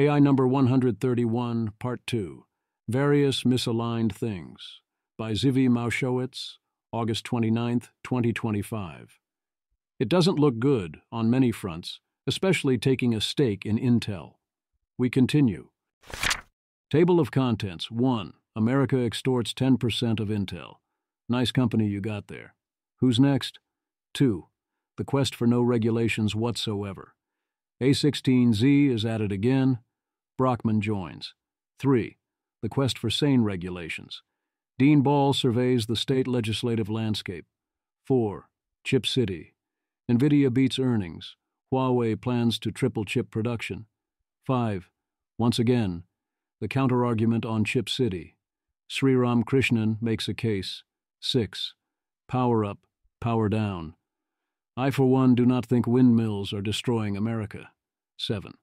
AI number 131, Part 2, Various Misaligned Things, by Zivi Maushowitz, August 29, 2025. It doesn't look good on many fronts, especially taking a stake in Intel. We continue. Table of Contents. 1. America extorts 10% of Intel. Nice company you got there. Who's next? 2. The quest for no regulations whatsoever. A16Z is at it again. Brockman joins. 3. The quest for sane regulations. Dean Ball surveys the state legislative landscape. 4. Chip City. NVIDIA beats earnings. Huawei plans to triple chip production. 5. Once again, the counterargument on Chip City. Sriram Krishnan makes a case. 6. Power up, power down. I, for one, do not think windmills are destroying America. 7.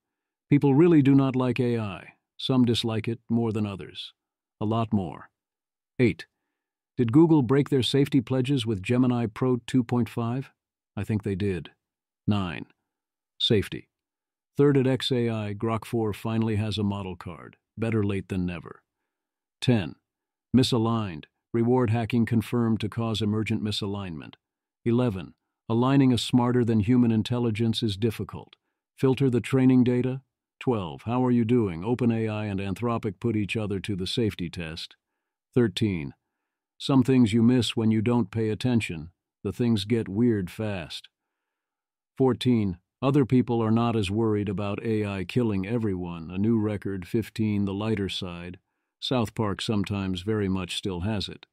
People really do not like AI. Some dislike it more than others. A lot more. 8. Did Google break their safety pledges with Gemini Pro 2.5? I think they did. 9. Safety. Third at XAI, Grok 4 finally has a model card. Better late than never. 10. Misaligned. Reward hacking confirmed to cause emergent misalignment. 11. Aligning a smarter-than-human intelligence is difficult. Filter the training data. 12. How are you doing? OpenAI and Anthropic put each other to the safety test. 13. Some things you miss when you don't pay attention. The things get weird fast. 14. Other people are not as worried about AI killing everyone. A new record. 15. The lighter side. South Park sometimes very much still has it.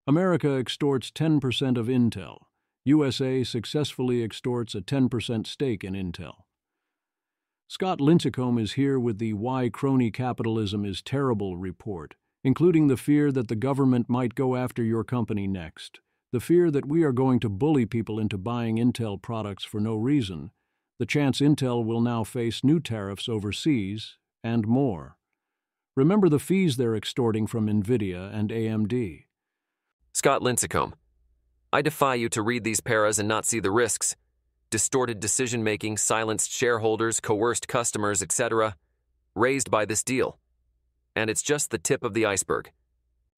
America extorts 10% of Intel. USA successfully extorts a 10% stake in Intel. Scott Lincecum is here with the Why Crony Capitalism is Terrible report, including the fear that the government might go after your company next, the fear that we are going to bully people into buying Intel products for no reason, the chance Intel will now face new tariffs overseas, and more. Remember the fees they're extorting from NVIDIA and AMD. Scott Lincecum, I defy you to read these paras and not see the risks. Distorted decision-making, silenced shareholders, coerced customers, etc., raised by this deal. And it's just the tip of the iceberg.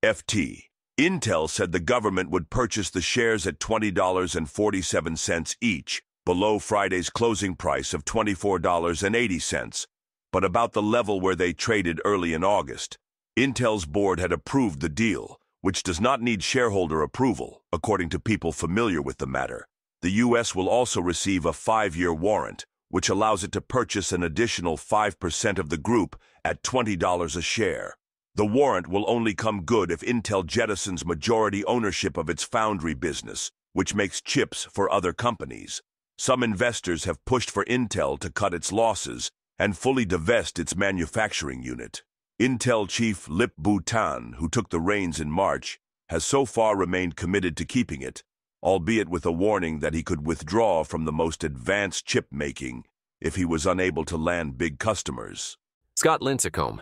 FT. Intel said the government would purchase the shares at $20.47 each, below Friday's closing price of $24.80, but about the level where they traded early in August. Intel's board had approved the deal, which does not need shareholder approval, according to people familiar with the matter. The U.S. will also receive a 5-year warrant, which allows it to purchase an additional 5% of the group at $20 a share. The warrant will only come good if Intel jettisons majority ownership of its foundry business, which makes chips for other companies. Some investors have pushed for Intel to cut its losses and fully divest its manufacturing unit. Intel chief Lip Bu-Tan, who took the reins in March, has so far remained committed to keeping it, albeit with a warning that he could withdraw from the most advanced chip making if he was unable to land big customers. Scott Lincecum.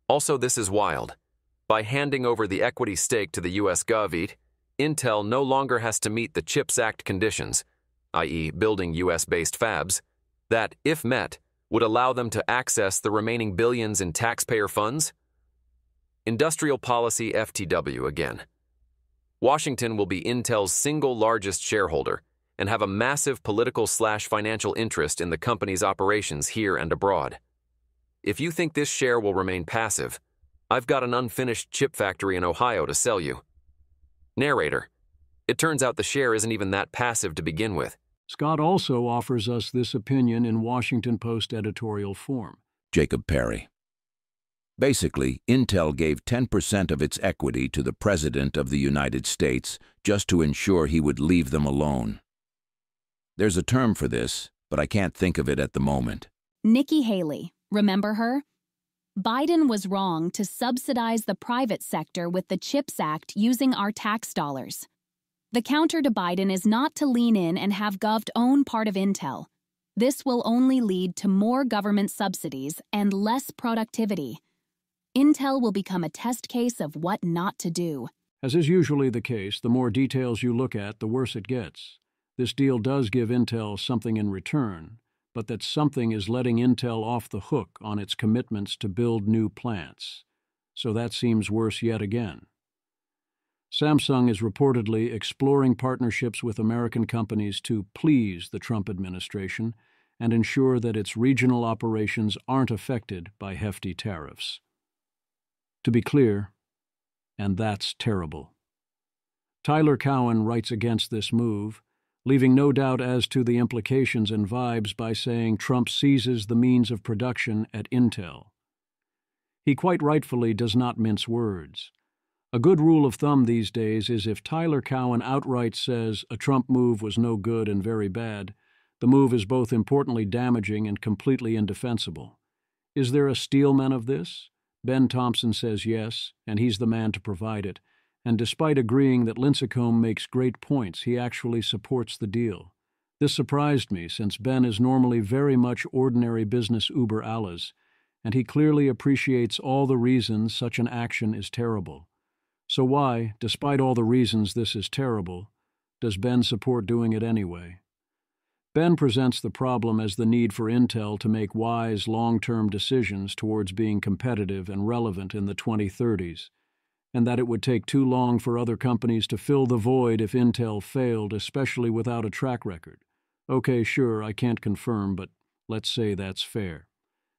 Also, this is wild. By handing over the equity stake to the U.S. Gov, Intel no longer has to meet the CHIPS Act conditions, i.e. building U.S.-based fabs, that, if met, would allow them to access the remaining billions in taxpayer funds? Industrial Policy FTW again. Washington will be Intel's single largest shareholder and have a massive political/financial interest in the company's operations here and abroad. If you think this share will remain passive, I've got an unfinished chip factory in Ohio to sell you. Narrator. It turns out the share isn't even that passive to begin with. Scott also offers us this opinion in Washington Post editorial form. Jacob Perry. Basically, Intel gave 10% of its equity to the President of the United States just to ensure he would leave them alone. There's a term for this, but I can't think of it at the moment. Nikki Haley, remember her? Biden was wrong to subsidize the private sector with the CHIPS Act using our tax dollars. The counter to Biden is not to lean in and have Gov own part of Intel. This will only lead to more government subsidies and less productivity. Intel will become a test case of what not to do. As is usually the case, the more details you look at, the worse it gets. This deal does give Intel something in return, but that something is letting Intel off the hook on its commitments to build new plants. So that seems worse yet again. Samsung is reportedly exploring partnerships with American companies to please the Trump administration and ensure that its regional operations aren't affected by hefty tariffs. To be clear, and that's terrible. Tyler Cowen writes against this move, leaving no doubt as to the implications and vibes by saying Trump seizes the means of production at Intel. He quite rightfully does not mince words. A good rule of thumb these days is if Tyler Cowen outright says a Trump move was no good and very bad, the move is both importantly damaging and completely indefensible. Is there a steelman of this? Ben Thompson says yes, and he's the man to provide it. And despite agreeing that Lincecum makes great points, he actually supports the deal. This surprised me, since Ben is normally very much ordinary business uber alles, and he clearly appreciates all the reasons such an action is terrible. So why, despite all the reasons this is terrible, does Ben support doing it anyway? Ben presents the problem as the need for Intel to make wise, long-term decisions towards being competitive and relevant in the 2030s, and that it would take too long for other companies to fill the void if Intel failed, especially without a track record. Okay, sure, I can't confirm, but let's say that's fair.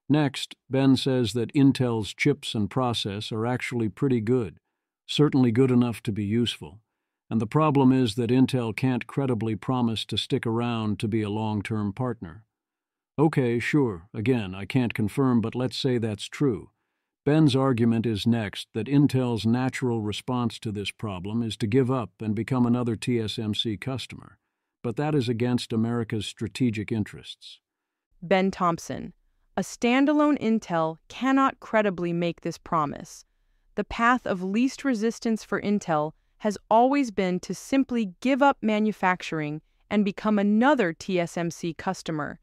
Next, Ben says that Intel's chips and process are actually pretty good, certainly good enough to be useful, and the problem is that Intel can't credibly promise to stick around to be a long-term partner. Okay, sure, again, I can't confirm, but let's say that's true. Ben's argument is next that Intel's natural response to this problem is to give up and become another TSMC customer, but that is against America's strategic interests. Ben Thompson, a standalone Intel cannot credibly make this promise. The path of least resistance for Intel has always been to simply give up manufacturing and become another TSMC customer.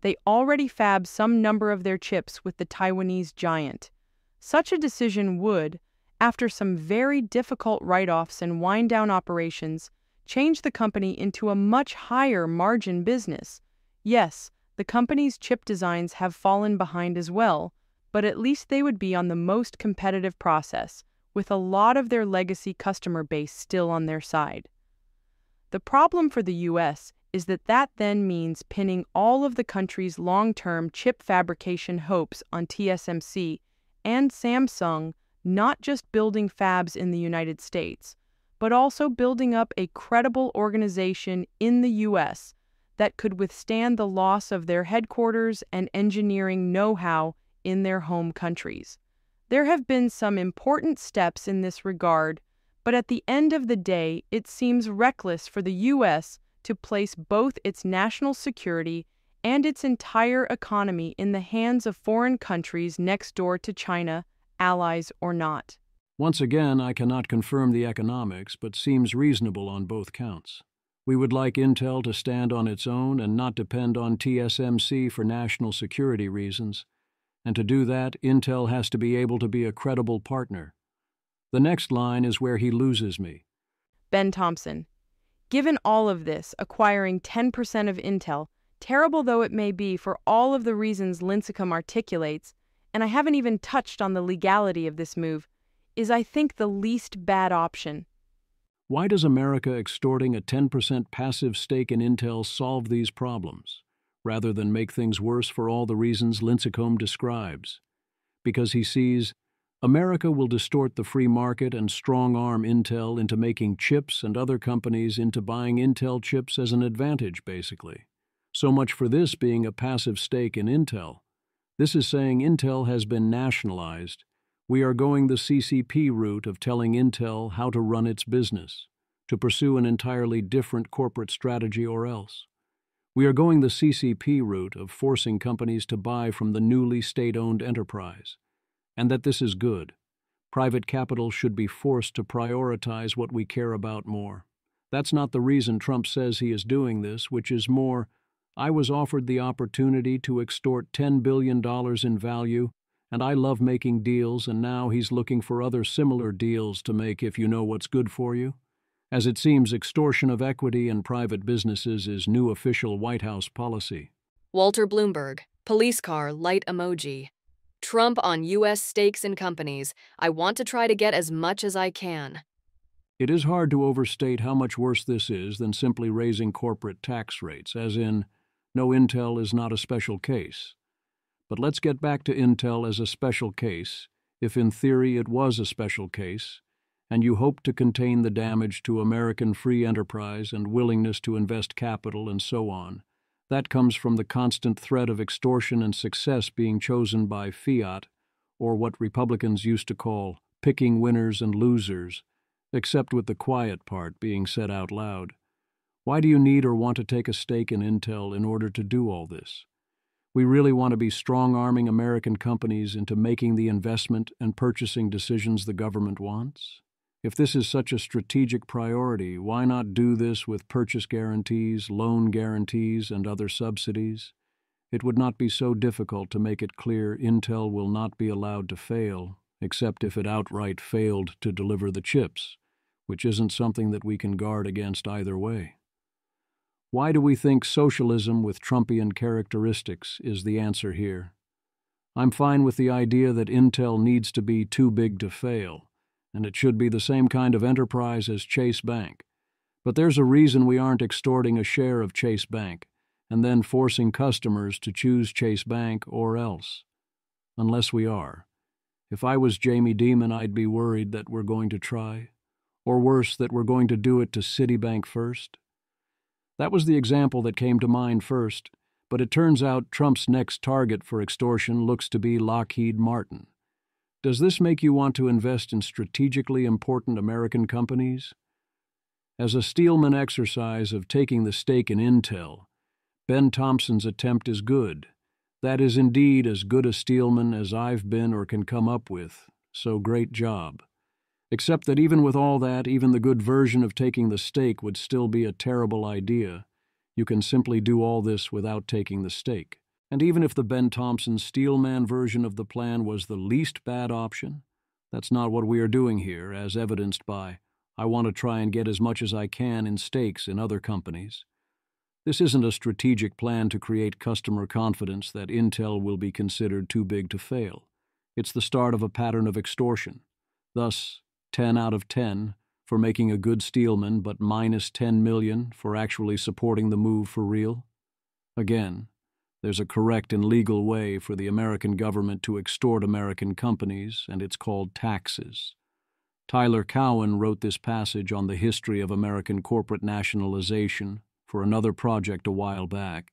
They already fab some number of their chips with the Taiwanese giant. Such a decision would, after some very difficult write-offs and wind-down operations, change the company into a much higher margin business. Yes, the company's chip designs have fallen behind as well, but at least they would be on the most competitive process, with a lot of their legacy customer base still on their side. The problem for the U.S. is that then means pinning all of the country's long-term chip fabrication hopes on TSMC and Samsung, not just building fabs in the United States, but also building up a credible organization in the U.S. that could withstand the loss of their headquarters and engineering know-how in their home countries. There have been some important steps in this regard, but at the end of the day, it seems reckless for the U.S. to place both its national security and its entire economy in the hands of foreign countries next door to China, allies or not. Once again, I cannot confirm the economics, but seems reasonable on both counts. We would like Intel to stand on its own and not depend on TSMC for national security reasons. And to do that, Intel has to be able to be a credible partner. The next line is where he loses me. Ben Thompson, given all of this, acquiring 10% of Intel, terrible though it may be for all of the reasons Lincecum articulates, and I haven't even touched on the legality of this move, is I think the least bad option. Why does America extorting a 10% passive stake in Intel solve these problems, rather than make things worse for all the reasons Lincecum describes? Because he sees America will distort the free market and strong-arm Intel into making chips and other companies into buying Intel chips as an advantage, basically. So much for this being a passive stake in Intel. This is saying Intel has been nationalized. We are going the CCP route of telling Intel how to run its business, to pursue an entirely different corporate strategy or else. We are going the CCP route of forcing companies to buy from the newly state-owned enterprise, and that this is good. Private capital should be forced to prioritize what we care about more. That's not the reason Trump says he is doing this, which is more, I was offered the opportunity to extort $10 billion in value, and I love making deals, and now he's looking for other similar deals to make if you know what's good for you. As it seems, extortion of equity in private businesses is new official White House policy. Walter Bloomberg, police car, light emoji. Trump on U.S. stakes in companies. I want to try to get as much as I can. It is hard to overstate how much worse this is than simply raising corporate tax rates, as in, no, Intel is not a special case. But let's get back to Intel as a special case, if in theory it was a special case, and you hope to contain the damage to American free enterprise and willingness to invest capital and so on. That comes from the constant threat of extortion and success being chosen by fiat, or what Republicans used to call picking winners and losers, except with the quiet part being said out loud. Why do you need or want to take a stake in Intel in order to do all this? We really want to be strong-arming American companies into making the investment and purchasing decisions the government wants? If this is such a strategic priority, why not do this with purchase guarantees, loan guarantees, and other subsidies? It would not be so difficult to make it clear Intel will not be allowed to fail, except if it outright failed to deliver the chips, which isn't something that we can guard against either way. Why do we think socialism with Trumpian characteristics is the answer here? I'm fine with the idea that Intel needs to be too big to fail, and it should be the same kind of enterprise as Chase Bank. But there's a reason we aren't extorting a share of Chase Bank and then forcing customers to choose Chase Bank or else. Unless we are. If I was Jamie Dimon, I'd be worried that we're going to try, or worse, that we're going to do it to Citibank first. That was the example that came to mind first, but it turns out Trump's next target for extortion looks to be Lockheed Martin. Does this make you want to invest in strategically important American companies? As a Steelman exercise of taking the stake in Intel, Ben Thompson's attempt is good. That is indeed as good a Steelman as I've been or can come up with, so great job. Except that even with all that, even the good version of taking the stake would still be a terrible idea. You can simply do all this without taking the stake. And even if the Ben Thompson Steelman version of the plan was the least bad option, that's not what we are doing here, as evidenced by, I want to try and get as much as I can in stakes in other companies. This isn't a strategic plan to create customer confidence that Intel will be considered too big to fail. It's the start of a pattern of extortion. Thus, 10 out of 10 for making a good Steelman, but minus 10 million for actually supporting the move for real. Again, there's a correct and legal way for the American government to extort American companies, and it's called taxes. Tyler Cowen wrote this passage on the history of American corporate nationalization for another project a while back,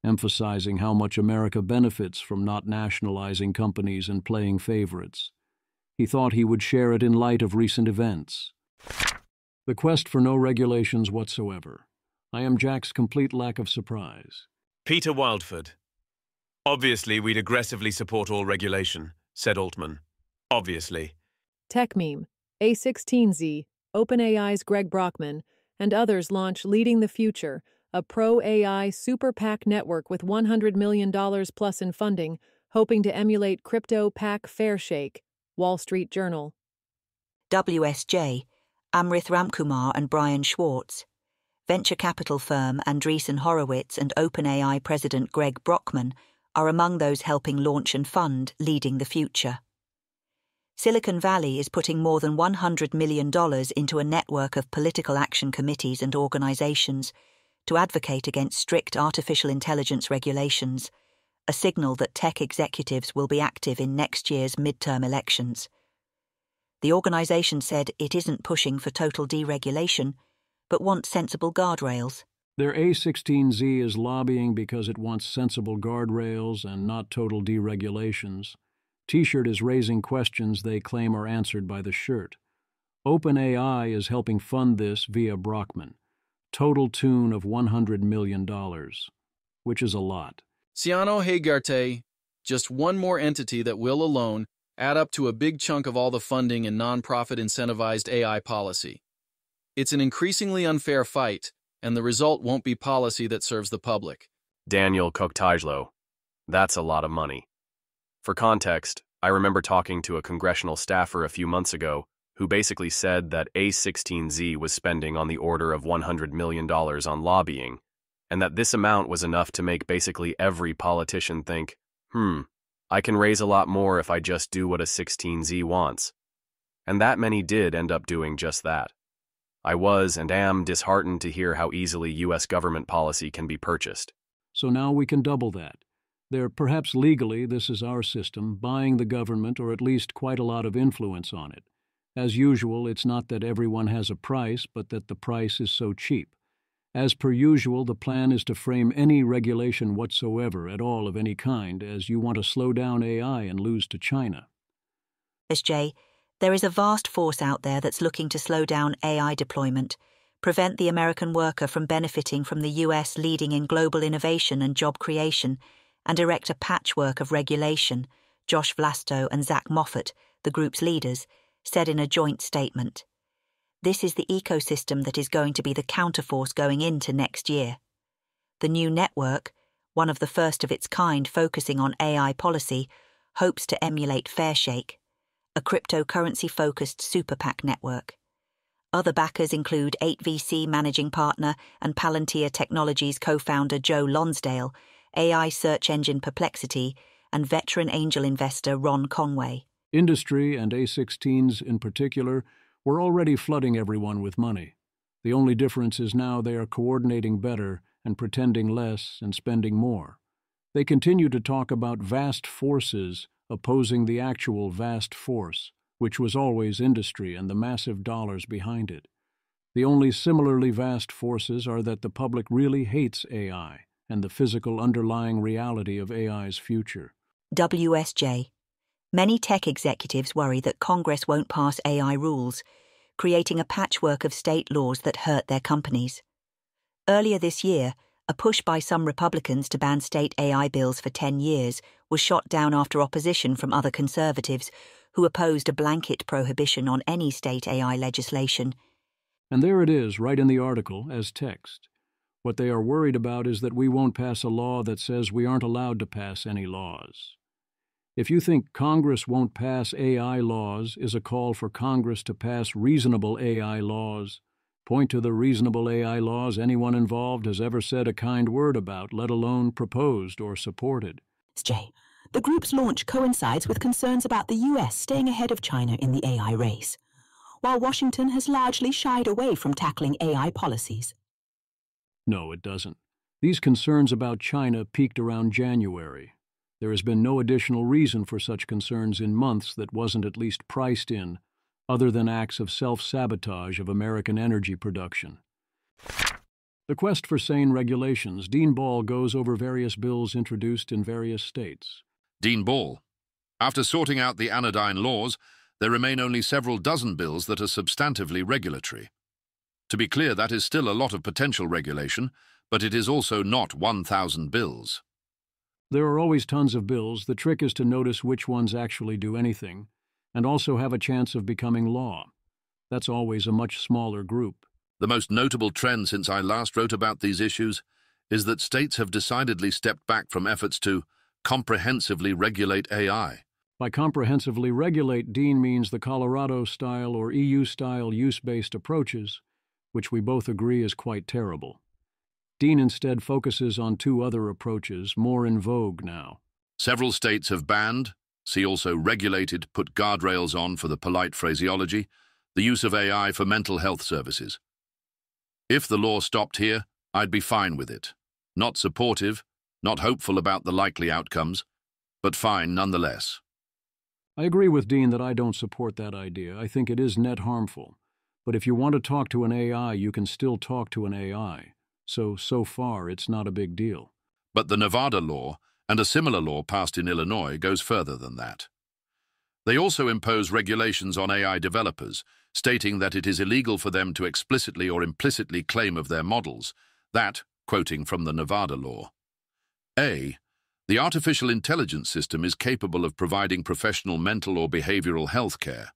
emphasizing how much America benefits from not nationalizing companies and playing favorites. He thought he would share it in light of recent events. The quest for no regulations whatsoever. I am Jack's complete lack of surprise. Peter Wildford. Obviously, we'd aggressively support all regulation, said Altman. Obviously. Tech meme. A16Z, OpenAI's Greg Brockman, and others launch Leading the Future, a pro-AI super PAC network with $100 million plus in funding, hoping to emulate crypto PAC Fairshake. Wall Street Journal. WSJ, Amrith Ramkumar and Brian Schwartz. Venture capital firm Andreessen Horowitz and OpenAI president Greg Brockman are among those helping launch and fund Leading the Future. Silicon Valley is putting more than $100 million into a network of political action committees and organizations to advocate against strict artificial intelligence regulations, a signal that tech executives will be active in next year's midterm elections. The organization said it isn't pushing for total deregulation, but wants sensible guardrails. Their A16Z is lobbying because it wants sensible guardrails and not total deregulations. T-shirt is raising questions they claim are answered by the shirt. OpenAI is helping fund this via Brockman. Total tune of $100 million, which is a lot. Ciano Hagarte, just one more entity that will alone add up to a big chunk of all the funding in nonprofit incentivized AI policy. It's an increasingly unfair fight, and the result won't be policy that serves the public. Daniel Koktajlo. That's a lot of money. For context, I remember talking to a congressional staffer a few months ago who basically said that A16Z was spending on the order of $100 million on lobbying, and that this amount was enough to make basically every politician think, I can raise a lot more if I just do what a 16Z wants. And that many did end up doing just that. I was and am disheartened to hear how easily U.S. government policy can be purchased. So now we can double that. Perhaps legally, this is our system, buying the government or at least quite a lot of influence on it. As usual, it's not that everyone has a price, but that the price is so cheap. As per usual, the plan is to frame any regulation whatsoever at all of any kind as you want to slow down AI and lose to China. Jay, there is a vast force out there that's looking to slow down AI deployment, prevent the American worker from benefiting from the US leading in global innovation and job creation, and erect a patchwork of regulation, Josh Vlasto and Zach Moffat, the group's leaders, said in a joint statement. This is the ecosystem that is going to be the counterforce going into next year. The new network, one of the first of its kind focusing on AI policy, hopes to emulate Fairshake, a cryptocurrency-focused super PAC network. Other backers include 8VC managing partner and Palantir Technologies co-founder Joe Lonsdale, AI search engine Perplexity, and veteran angel investor Ron Conway. Industry, and A16s in particular, were already flooding everyone with money. The only difference is now they are coordinating better and pretending less and spending more. They continue to talk about vast forces opposing the actual vast force, which was always industry and the massive dollars behind it. The only similarly vast forces are that the public really hates AI and the physical underlying reality of AI's future. WSJ. Many tech executives worry that Congress won't pass AI rules, creating a patchwork of state laws that hurt their companies. Earlier this year, a push by some Republicans to ban state AI bills for 10 years was shot down after opposition from other conservatives who opposed a blanket prohibition on any state AI legislation. And there it is, right in the article, as text. What they are worried about is that we won't pass a law that says we aren't allowed to pass any laws. If you think Congress won't pass AI laws is a call for Congress to pass reasonable AI laws, point to the reasonable AI laws anyone involved has ever said a kind word about, let alone proposed or supported. Jay, the group's launch coincides with concerns about the US staying ahead of China in the AI race, while Washington has largely shied away from tackling AI policies. No, it doesn't. These concerns about China peaked around January. There has been no additional reason for such concerns in months that wasn't at least priced in, other than acts of self-sabotage of American energy production. The quest for sane regulations, Dean Ball goes over various bills introduced in various states. Dean Ball. After sorting out the anodyne laws, there remain only several dozen bills that are substantively regulatory. To be clear, that is still a lot of potential regulation, but it is also not 1,000 bills. There are always tons of bills. The trick is to notice which ones actually do anything, and also have a chance of becoming law. That's always a much smaller group. The most notable trend since I last wrote about these issues is that states have decidedly stepped back from efforts to comprehensively regulate AI. By comprehensively regulate, Dean means the Colorado-style or EU-style use-based approaches, which we both agree is quite terrible. Dean instead focuses on two other approaches, more in vogue now. Several states have banned, see also regulated, put guardrails on for the polite phraseology, the use of AI for mental health services. If the law stopped here, I'd be fine with it. Not supportive, not hopeful about the likely outcomes, but fine nonetheless. I agree with Dean that I don't support that idea. I think it is net harmful. But if you want to talk to an AI, you can still talk to an AI. So far, it's not a big deal. But the Nevada law, and a similar law passed in Illinois, goes further than that. They also impose regulations on AI developers, stating that it is illegal for them to explicitly or implicitly claim of their models that, quoting from the Nevada law, A, the artificial intelligence system is capable of providing professional mental or behavioral health care.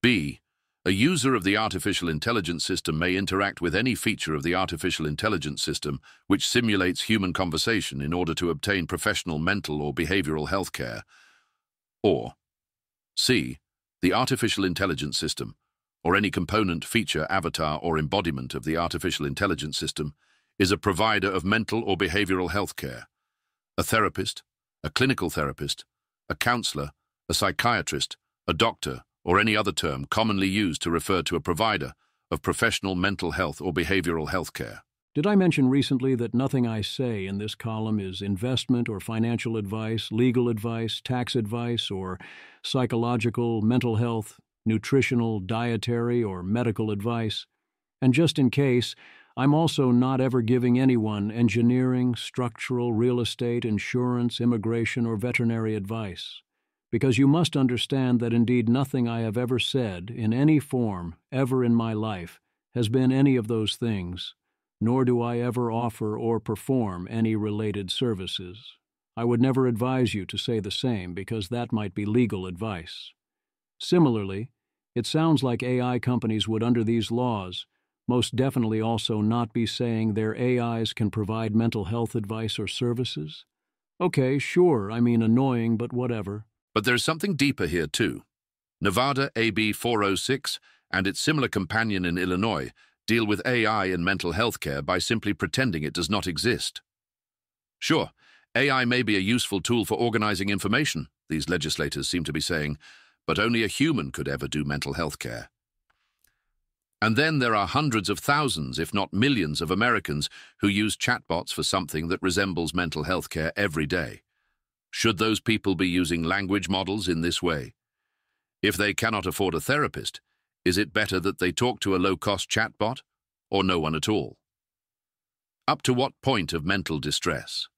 B, a user of the artificial intelligence system may interact with any feature of the artificial intelligence system which simulates human conversation in order to obtain professional mental or behavioral health care. Or C, the artificial intelligence system, or any component, feature, avatar, or embodiment of the artificial intelligence system, is a provider of mental or behavioral health care. A therapist, a clinical therapist, a counselor, a psychiatrist, a doctor, or any other term commonly used to refer to a provider of professional mental health or behavioral health care. Did I mention recently that nothing I say in this column is investment or financial advice, legal advice, tax advice, or psychological, mental health, nutritional, dietary, or medical advice? And just in case, I'm also not ever giving anyone engineering, structural, real estate, insurance, immigration, or veterinary advice. Because you must understand that indeed nothing I have ever said, in any form, ever in my life, has been any of those things, nor do I ever offer or perform any related services. I would never advise you to say the same, because that might be legal advice. Similarly, it sounds like AI companies would, under these laws, most definitely also not be saying their AIs can provide mental health advice or services. Okay, sure, I mean annoying, but whatever. But there's something deeper here too. Nevada AB 406 and its similar companion in Illinois deal with AI in mental health care by simply pretending it does not exist. Sure, AI may be a useful tool for organizing information, these legislators seem to be saying, but only a human could ever do mental health care. And then there are hundreds of thousands, if not millions, of Americans who use chatbots for something that resembles mental health care every day. Should those people be using language models in this way? If they cannot afford a therapist, is it better that they talk to a low-cost chatbot, or no one at all? Up to what point of mental distress?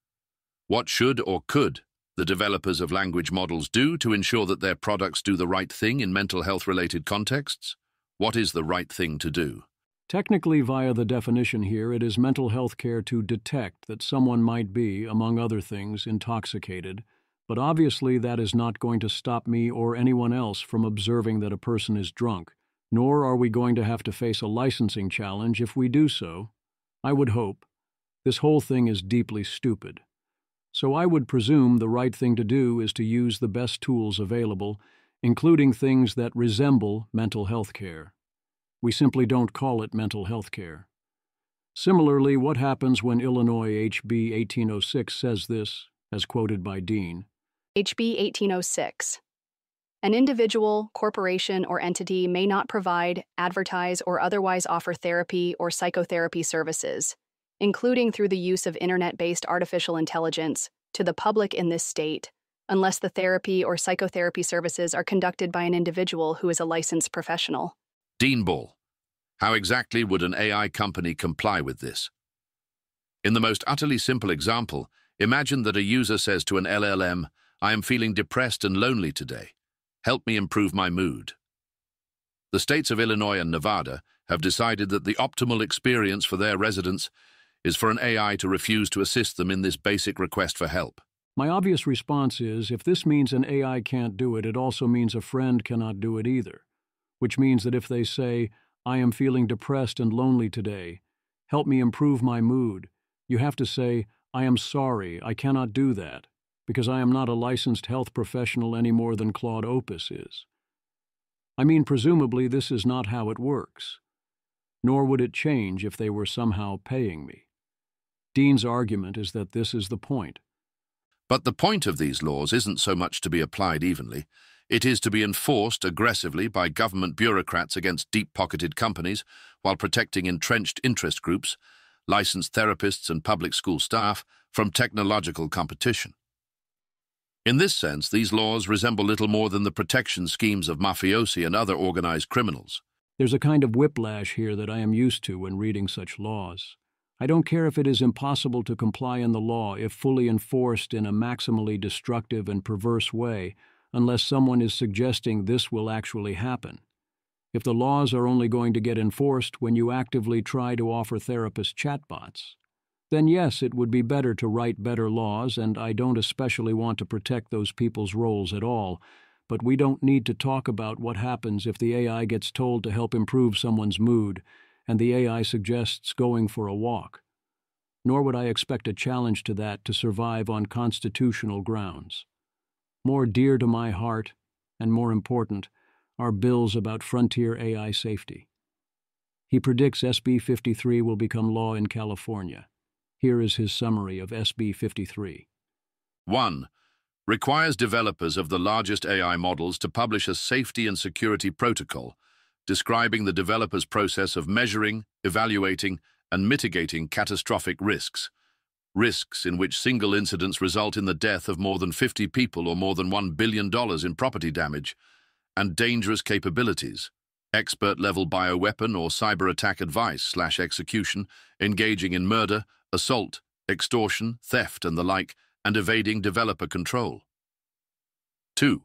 What should or could the developers of language models do to ensure that their products do the right thing in mental health-related contexts? What is the right thing to do? Technically, via the definition here, it is mental health care to detect that someone might be, among other things, intoxicated, but obviously that is not going to stop me or anyone else from observing that a person is drunk, nor are we going to have to face a licensing challenge if we do so. I would hope. This whole thing is deeply stupid. So I would presume the right thing to do is to use the best tools available, including things that resemble mental health care. We simply don't call it mental health care. Similarly, what happens when Illinois HB 1806 says this, as quoted by Dean? HB 1806. An individual, corporation, or entity may not provide, advertise, or otherwise offer therapy or psychotherapy services, including through the use of internet-based artificial intelligence, to the public in this state, unless the therapy or psychotherapy services are conducted by an individual who is a licensed professional. Dean Ball, how exactly would an AI company comply with this? In the most utterly simple example, imagine that a user says to an LLM, "I am feeling depressed and lonely today. Help me improve my mood." The states of Illinois and Nevada have decided that the optimal experience for their residents is for an AI to refuse to assist them in this basic request for help. My obvious response is, if this means an AI can't do it, it also means a friend cannot do it either. Which means that if they say, "I am feeling depressed and lonely today, help me improve my mood," you have to say, "I am sorry, I cannot do that, because I am not a licensed health professional any more than Claude Opus is." I mean, presumably this is not how it works. Nor would it change if they were somehow paying me. Dean's argument is that this is the point. But the point of these laws isn't so much to be applied evenly. It is to be enforced aggressively by government bureaucrats against deep-pocketed companies while protecting entrenched interest groups, licensed therapists and public school staff from technological competition. In this sense, these laws resemble little more than the protection schemes of mafiosi and other organized criminals. There's a kind of whiplash here that I am used to when reading such laws. I don't care if it is impossible to comply in the law if fully enforced in a maximally destructive and perverse way, unless someone is suggesting this will actually happen. If the laws are only going to get enforced when you actively try to offer therapist chatbots, then yes, it would be better to write better laws, and I don't especially want to protect those people's roles at all, but we don't need to talk about what happens if the AI gets told to help improve someone's mood, and the AI suggests going for a walk. Nor would I expect a challenge to that to survive on constitutional grounds. More dear to my heart, and more important, are bills about frontier AI safety. He predicts SB 53 will become law in California. Here is his summary of SB 53. 1. Requires developers of the largest AI models to publish a safety and security protocol describing the developer's process of measuring, evaluating, and mitigating catastrophic risks. Risks in which single incidents result in the death of more than 50 people or more than $1 billion in property damage, and dangerous capabilities, expert-level bioweapon or cyber attack advice/execution, engaging in murder, assault, extortion, theft, and the like, and evading developer control. 2.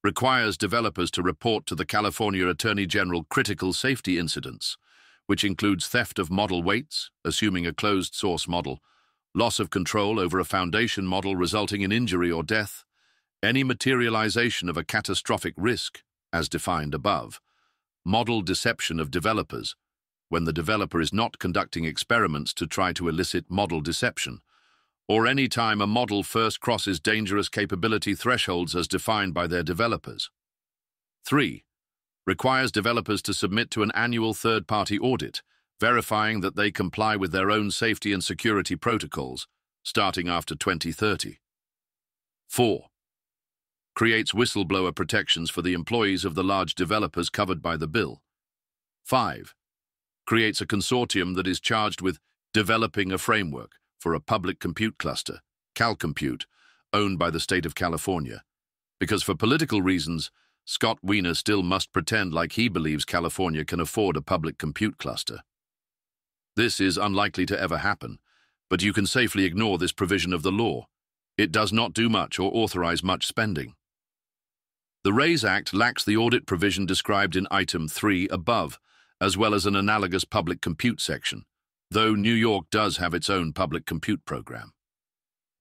Requires developers to report to the California Attorney General critical safety incidents, which includes theft of model weights, assuming a closed-source model, loss of control over a foundation model resulting in injury or death, any materialization of a catastrophic risk, as defined above, model deception of developers, when the developer is not conducting experiments to try to elicit model deception, or any time a model first crosses dangerous capability thresholds as defined by their developers. 3. Requires developers to submit to an annual third-party audit, verifying that they comply with their own safety and security protocols, starting after 2030. 4. Creates whistleblower protections for the employees of the large developers covered by the bill. 5. Creates a consortium that is charged with developing a framework for a public compute cluster, CalCompute, owned by the state of California, because for political reasons, Scott Wiener still must pretend like he believes California can afford a public compute cluster. This is unlikely to ever happen, but you can safely ignore this provision of the law. It does not do much or authorize much spending. The RAISE Act lacks the audit provision described in Item 3 above, as well as an analogous public compute section, though New York does have its own public compute program.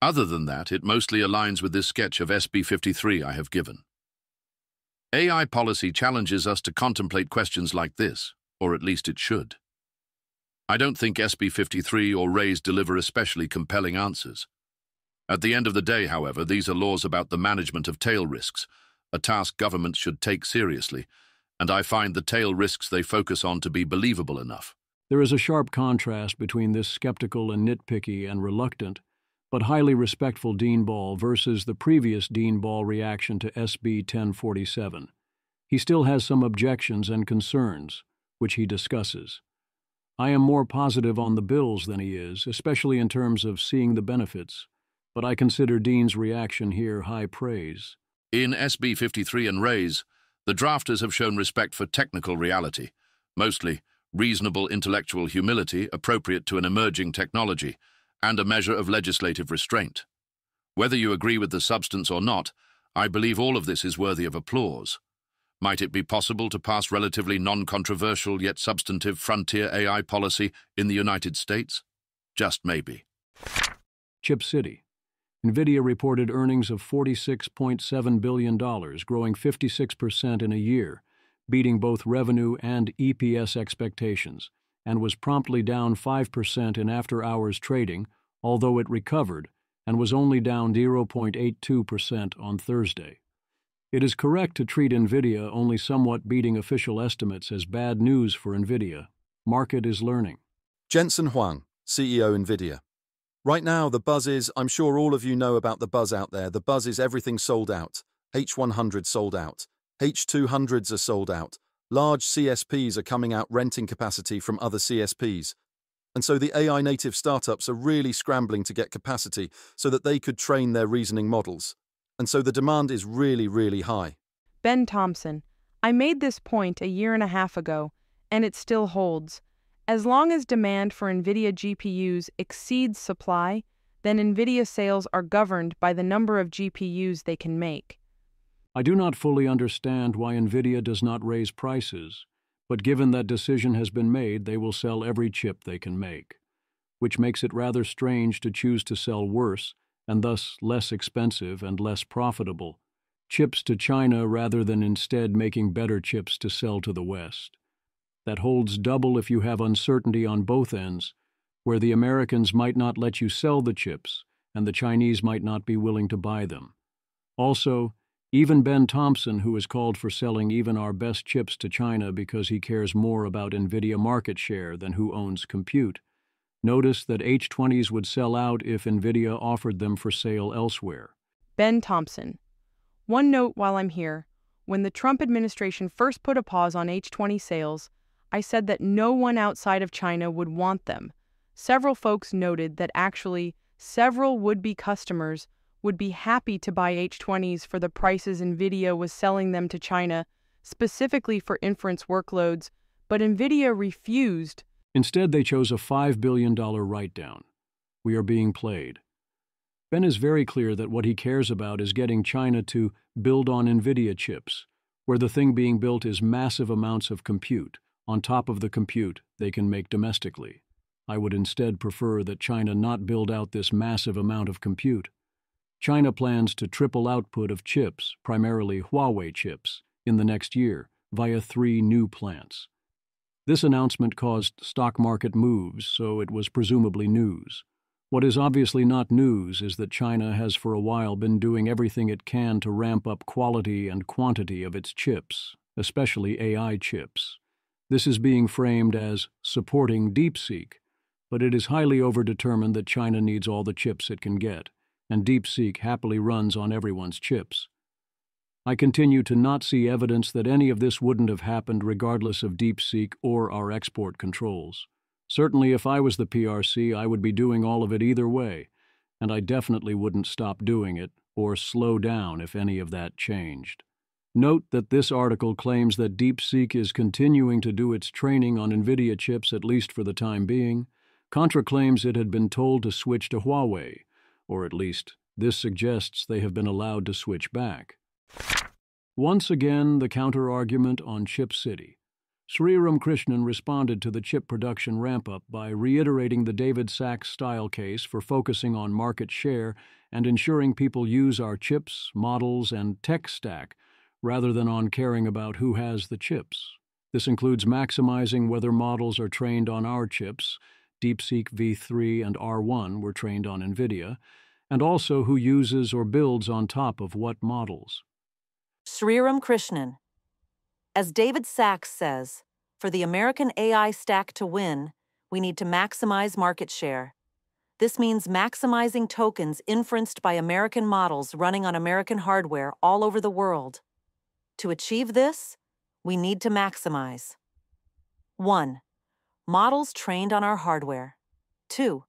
Other than that, it mostly aligns with this sketch of SB 53 I have given. AI policy challenges us to contemplate questions like this, or at least it should. I don't think SB 53 or RAISE deliver especially compelling answers. At the end of the day, however, these are laws about the management of tail risks, a task governments should take seriously, and I find the tail risks they focus on to be believable enough. There is a sharp contrast between this skeptical and nitpicky and reluctant, but highly respectful Dean Ball versus the previous Dean Ball reaction to SB 1047. He still has some objections and concerns, which he discusses. I am more positive on the bills than he is, especially in terms of seeing the benefits, but I consider Dean's reaction here high praise. In SB 53 and RAISE, the drafters have shown respect for technical reality, mostly reasonable intellectual humility appropriate to an emerging technology, and a measure of legislative restraint. Whether you agree with the substance or not, I believe all of this is worthy of applause. Might it be possible to pass relatively non-controversial yet substantive frontier AI policy in the United States? Just maybe. Chip City. NVIDIA reported earnings of $46.7 billion, growing 56% in a year, beating both revenue and EPS expectations, and was promptly down 5% in after-hours trading, although it recovered, and was only down 0.82% on Thursday. It is correct to treat NVIDIA only somewhat beating official estimates as bad news for NVIDIA. Market is learning. Jensen Huang, CEO NVIDIA. Right now, the buzz is, I'm sure all of you know about the buzz out there. The buzz is everything sold out. H100 sold out. H200s are sold out. Large CSPs are coming out renting capacity from other CSPs. And so the AI native startups are really scrambling to get capacity so that they could train their reasoning models. And so the demand is really, really high. Ben Thompson, I made this point a year and a half ago, and it still holds. As long as demand for NVIDIA GPUs exceeds supply, then NVIDIA sales are governed by the number of GPUs they can make. I do not fully understand why NVIDIA does not raise prices, but given that decision has been made, they will sell every chip they can make, which makes it rather strange to choose to sell worse, and thus less expensive and less profitable, chips to China rather than instead making better chips to sell to the West. That holds double if you have uncertainty on both ends, where the Americans might not let you sell the chips, and the Chinese might not be willing to buy them. Also, even Ben Thompson, who has called for selling even our best chips to China because he cares more about NVIDIA market share than who owns compute, Notice that H20s would sell out if NVIDIA offered them for sale elsewhere. Ben Thompson. One note while I'm here. When the Trump administration first put a pause on H20 sales, I said that no one outside of China would want them. Several folks noted that actually several would-be customers would be happy to buy H20s for the prices NVIDIA was selling them to China, specifically for inference workloads, but NVIDIA refused. Instead, they chose a $5 billion write-down. We are being played. Ben is very clear that what he cares about is getting China to build on NVIDIA chips, where the thing being built is massive amounts of compute, on top of the compute they can make domestically. I would instead prefer that China not build out this massive amount of compute. China plans to triple output of chips, primarily Huawei chips, in the next year, via 3 new plants. This announcement caused stock market moves, so it was presumably news. What is obviously not news is that China has for a while been doing everything it can to ramp up quality and quantity of its chips, especially AI chips. This is being framed as supporting DeepSeek, but it is highly overdetermined that China needs all the chips it can get, and DeepSeek happily runs on everyone's chips. I continue to not see evidence that any of this wouldn't have happened regardless of DeepSeek or our export controls. Certainly, if I was the PRC, I would be doing all of it either way, and I definitely wouldn't stop doing it or slow down if any of that changed. Note that this article claims that DeepSeek is continuing to do its training on NVIDIA chips at least for the time being. Contra claims it had been told to switch to Huawei, or at least this suggests they have been allowed to switch back. Once again, the counter-argument on Chip City. Sri Ramakrishnan responded to the chip production ramp-up by reiterating the David Sachs-style case for focusing on market share and ensuring people use our chips, models, and tech stack rather than on caring about who has the chips. This includes maximizing whether models are trained on our chips, DeepSeek V3 and R1 were trained on NVIDIA, and also who uses or builds on top of what models. Sri Ramakrishnan. As David Sachs says, for the American AI stack to win, we need to maximize market share. This means maximizing tokens inferenced by American models running on American hardware all over the world. To achieve this, we need to maximize 1. Models trained on our hardware. 2.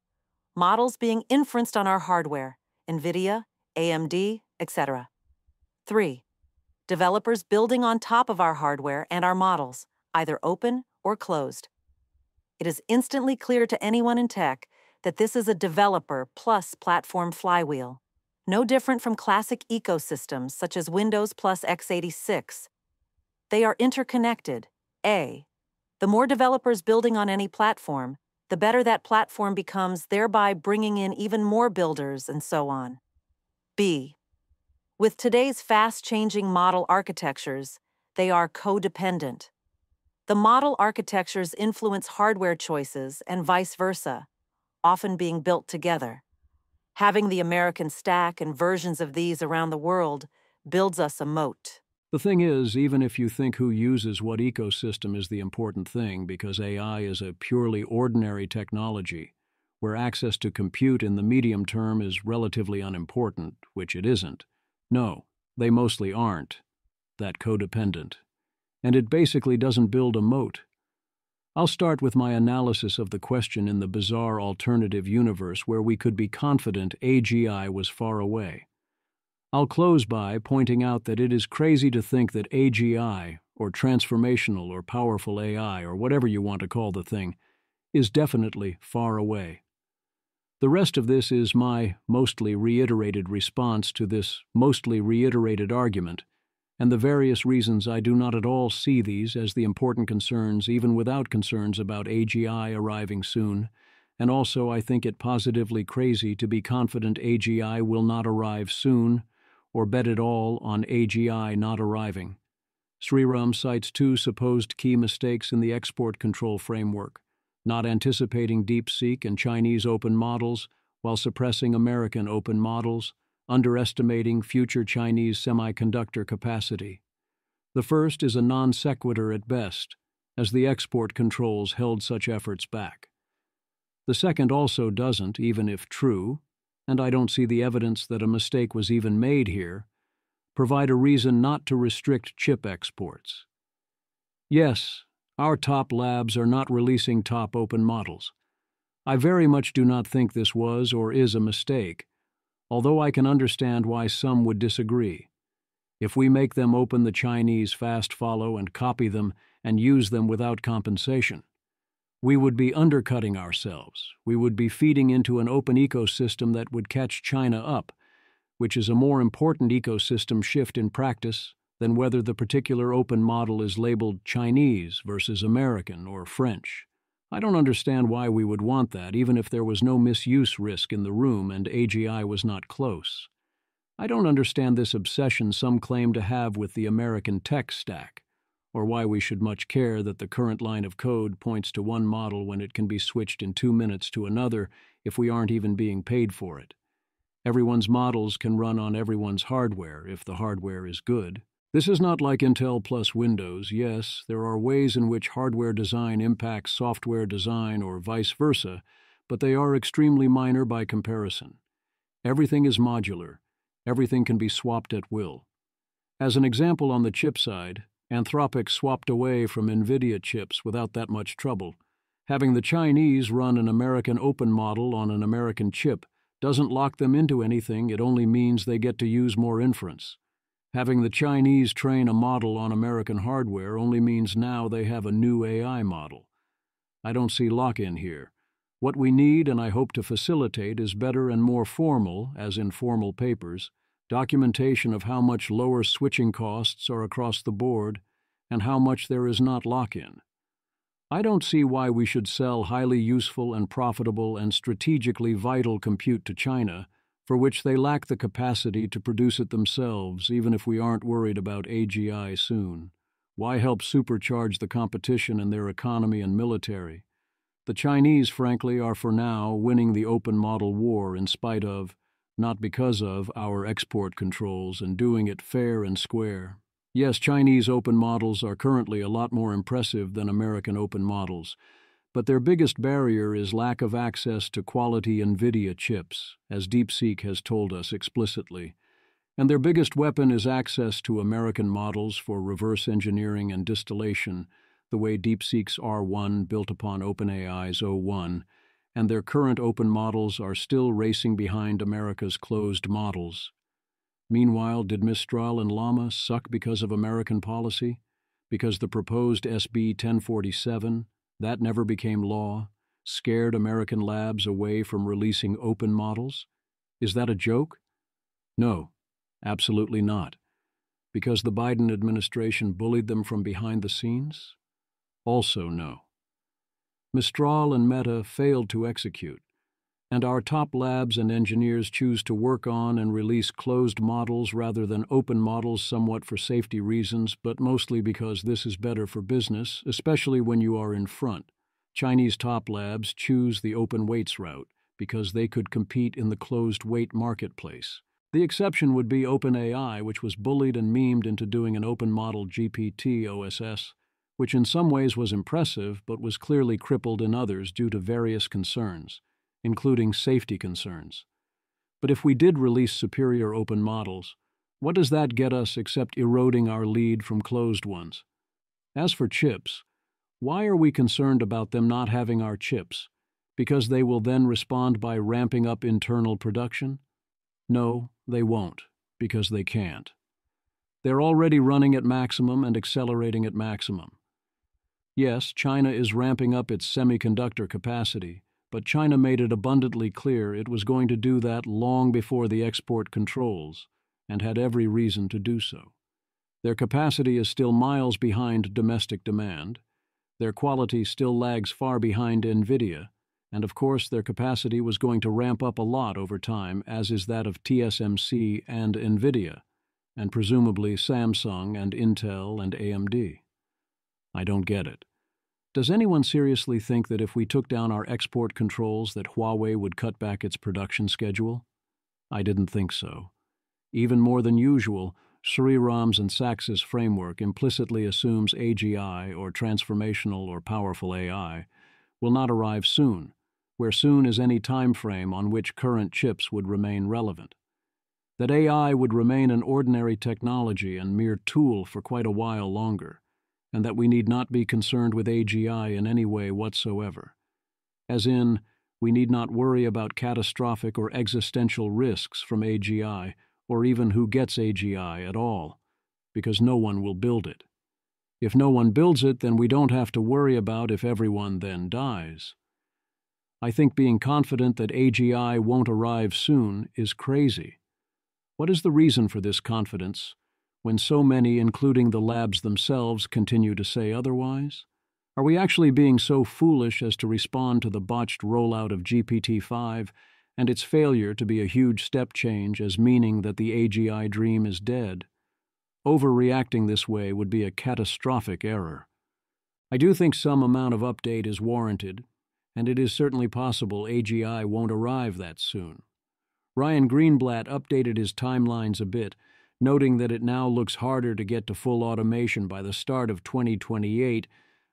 Models being inferenced on our hardware, NVIDIA, AMD, etc. 3. Developers building on top of our hardware and our models, either open or closed. It is instantly clear to anyone in tech that this is a developer plus platform flywheel, no different from classic ecosystems such as Windows plus x86. They are interconnected. A. The more developers building on any platform, the better that platform becomes, thereby bringing in even more builders and so on. B. With today's fast-changing model architectures, they are codependent. The model architectures influence hardware choices and vice versa, often being built together. Having the American stack and versions of these around the world builds us a moat. The thing is, even if you think who uses what ecosystem is the important thing, because AI is a purely ordinary technology, where access to compute in the medium term is relatively unimportant, which it isn't. No, they mostly aren't that codependent. And it basically doesn't build a moat. I'll start with my analysis of the question in the bizarre alternative universe where we could be confident AGI was far away. I'll close by pointing out that it is crazy to think that AGI, or transformational or powerful AI, or whatever you want to call the thing, is definitely far away. The rest of this is my mostly reiterated response to this mostly reiterated argument, and the various reasons I do not at all see these as the important concerns even without concerns about AGI arriving soon, and also I think it positively crazy to be confident AGI will not arrive soon, or bet it all on AGI not arriving. Sriram cites 2 supposed key mistakes in the export control framework: not anticipating DeepSeek and Chinese open models while suppressing American open models, underestimating future Chinese semiconductor capacity. The first is a non sequitur at best, as the export controls held such efforts back. The second also doesn't, even if true, and I don't see the evidence that a mistake was even made here, provide a reason not to restrict chip exports. Yes, our top labs are not releasing top open models. I very much do not think this was or is a mistake, although I can understand why some would disagree. If we make them open, the Chinese fast follow and copy them and use them without compensation. We would be undercutting ourselves. We would be feeding into an open ecosystem that would catch China up, which is a more important ecosystem shift in practice than whether the particular open model is labeled Chinese versus American or French. I don't understand why we would want that, even if there was no misuse risk in the room and AGI was not close. I don't understand this obsession some claim to have with the American tech stack, or why we should much care that the current line of code points to one model when it can be switched in 2 minutes to another if we aren't even being paid for it. Everyone's models can run on everyone's hardware if the hardware is good. This is not like Intel plus Windows. Yes, there are ways in which hardware design impacts software design or vice versa, but they are extremely minor by comparison. Everything is modular. Everything can be swapped at will. As an example, on the chip side, Anthropic swapped away from NVIDIA chips without that much trouble. Having the Chinese run an American open model on an American chip doesn't lock them into anything, it only means they get to use more inference. Having the Chinese train a model on American hardware only means now they have a new AI model. I don't see lock-in here. What we need, and I hope to facilitate, is better and more formal, as in formal papers, documentation of how much lower switching costs are across the board and how much there is not lock-in. I don't see why we should sell highly useful and profitable and strategically vital compute to China, for which they lack the capacity to produce it themselves, even if we aren't worried about AGI soon. Why help supercharge the competition in their economy and military? The Chinese, frankly, are for now winning the open model war in spite of, not because of, our export controls and doing it fair and square. Yes, Chinese open models are currently a lot more impressive than American open models, but their biggest barrier is lack of access to quality NVIDIA chips, as DeepSeek has told us explicitly. And their biggest weapon is access to American models for reverse engineering and distillation, the way DeepSeek's R1 built upon OpenAI's O1, and their current open models are still racing behind America's closed models. Meanwhile, did Mistral and Llama suck because of American policy? Because the proposed SB 1047, that never became law, scared American labs away from releasing open models? Is that a joke? No, absolutely not. Because the Biden administration bullied them from behind the scenes? Also no. Mistral and Meta failed to execute, and our top labs and engineers choose to work on and release closed models rather than open models, somewhat for safety reasons, but mostly because this is better for business, especially when you are in front. Chinese top labs choose the open weights route because they could compete in the closed weight marketplace. The exception would be OpenAI, which was bullied and memed into doing an open model GPT OSS, which in some ways was impressive but was clearly crippled in others due to various concerns, including safety concerns. But if we did release superior open models, what does that get us except eroding our lead from closed ones? As for chips, why are we concerned about them not having our chips? Because they will then respond by ramping up internal production? No, they won't, because they can't. They're already running at maximum and accelerating at maximum. Yes, China is ramping up its semiconductor capacity, but China made it abundantly clear it was going to do that long before the export controls, and had every reason to do so. Their capacity is still miles behind domestic demand. Their quality still lags far behind NVIDIA, and of course their capacity was going to ramp up a lot over time, as is that of TSMC and NVIDIA, and presumably Samsung and Intel and AMD. I don't get it. Does anyone seriously think that if we took down our export controls that Huawei would cut back its production schedule? I didn't think so. Even more than usual, Sriram's and Sachs's framework implicitly assumes AGI, or transformational or powerful AI, will not arrive soon, where soon is any time frame on which current chips would remain relevant. That AI would remain an ordinary technology and mere tool for quite a while longer, and that we need not be concerned with AGI in any way whatsoever. As in, we need not worry about catastrophic or existential risks from AGI, or even who gets AGI at all, because no one will build it. If no one builds it, then we don't have to worry about if everyone then dies. I think being confident that AGI won't arrive soon is crazy. What is the reason for this confidence, when so many, including the labs themselves, continue to say otherwise? Are we actually being so foolish as to respond to the botched rollout of GPT-5 and its failure to be a huge step change as meaning that the AGI dream is dead? Overreacting this way would be a catastrophic error. I do think some amount of update is warranted, and it is certainly possible AGI won't arrive that soon. Ryan Greenblatt updated his timelines a bit, noting that it now looks harder to get to full automation by the start of 2028,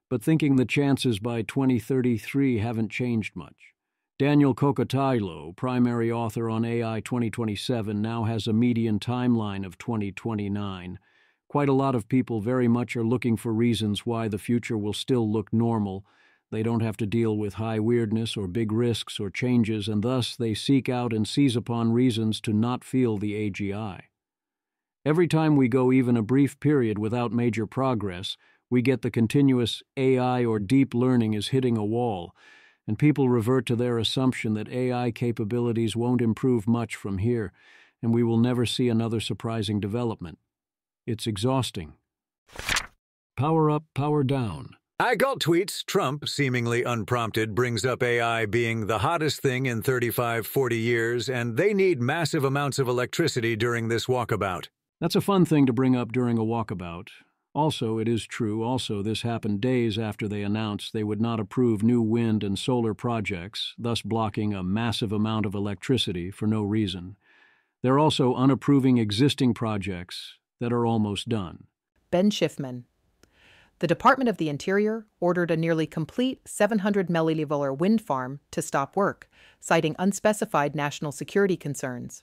but thinking the chances by 2033 haven't changed much. Daniel Kokotajlo, primary author on AI 2027, now has a median timeline of 2029. Quite a lot of people very much are looking for reasons why the future will still look normal. They don't have to deal with high weirdness or big risks or changes, and thus they seek out and seize upon reasons to not feel the AGI. Every time we go even a brief period without major progress, we get the continuous AI or deep learning is hitting a wall, and people revert to their assumption that AI capabilities won't improve much from here, and we will never see another surprising development. It's exhausting. Power up, power down. I got tweets. Trump, seemingly unprompted, brings up AI being the hottest thing in 35, 40 years, and they need massive amounts of electricity during this walkabout. That's a fun thing to bring up during a walkabout. Also, it is true, this happened days after they announced they would not approve new wind and solar projects, thus blocking a massive amount of electricity for no reason. They're also unapproving existing projects that are almost done. Ben Schiffman. The Department of the Interior ordered a nearly complete 700 millivolt wind farm to stop work, citing unspecified national security concerns.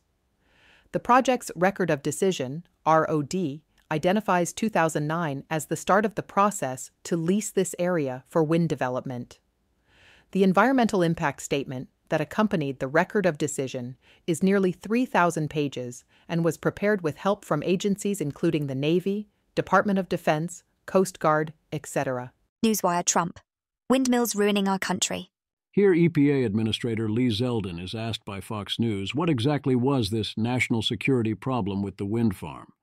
The project's Record of Decision, ROD, identifies 2009 as the start of the process to lease this area for wind development. The environmental impact statement that accompanied the Record of Decision is nearly 3,000 pages and was prepared with help from agencies including the Navy, Department of Defense, Coast Guard, etc. Newswire Trump. Windmills ruining our country. Here, EPA Administrator Lee Zeldin is asked by Fox News what exactly was this national security problem with the wind farm.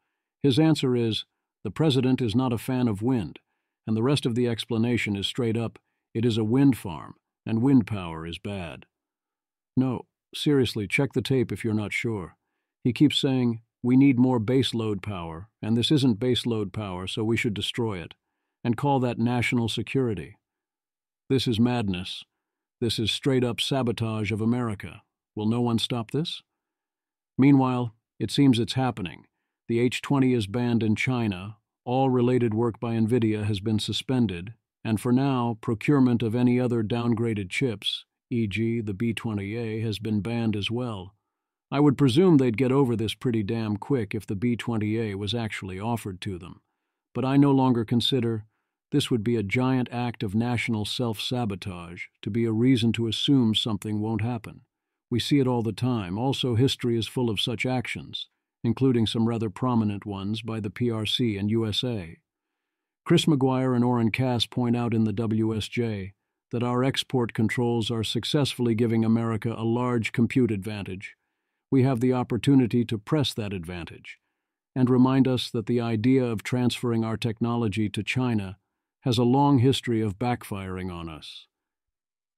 His answer is, the president is not a fan of wind, and the rest of the explanation is straight up, it is a wind farm, and wind power is bad. No, seriously, check the tape if you're not sure. He keeps saying, we need more baseload power, and this isn't baseload power, so we should destroy it, and call that national security. This is madness. This is straight-up sabotage of America. Will no one stop this? Meanwhile, it seems it's happening. The H-20 is banned in China, all related work by NVIDIA has been suspended, and for now, procurement of any other downgraded chips, e.g. the B-20A, has been banned as well. I would presume they'd get over this pretty damn quick if the B-20A was actually offered to them. But I no longer consider this would be a giant act of national self-sabotage, to be a reason to assume something won't happen. We see it all the time. Also, history is full of such actions, including some rather prominent ones by the PRC and USA. Chris McGuire and Orrin Cass point out in the WSJ that our export controls are successfully giving America a large compute advantage. We have the opportunity to press that advantage and remind us that the idea of transferring our technology to China has a long history of backfiring on us.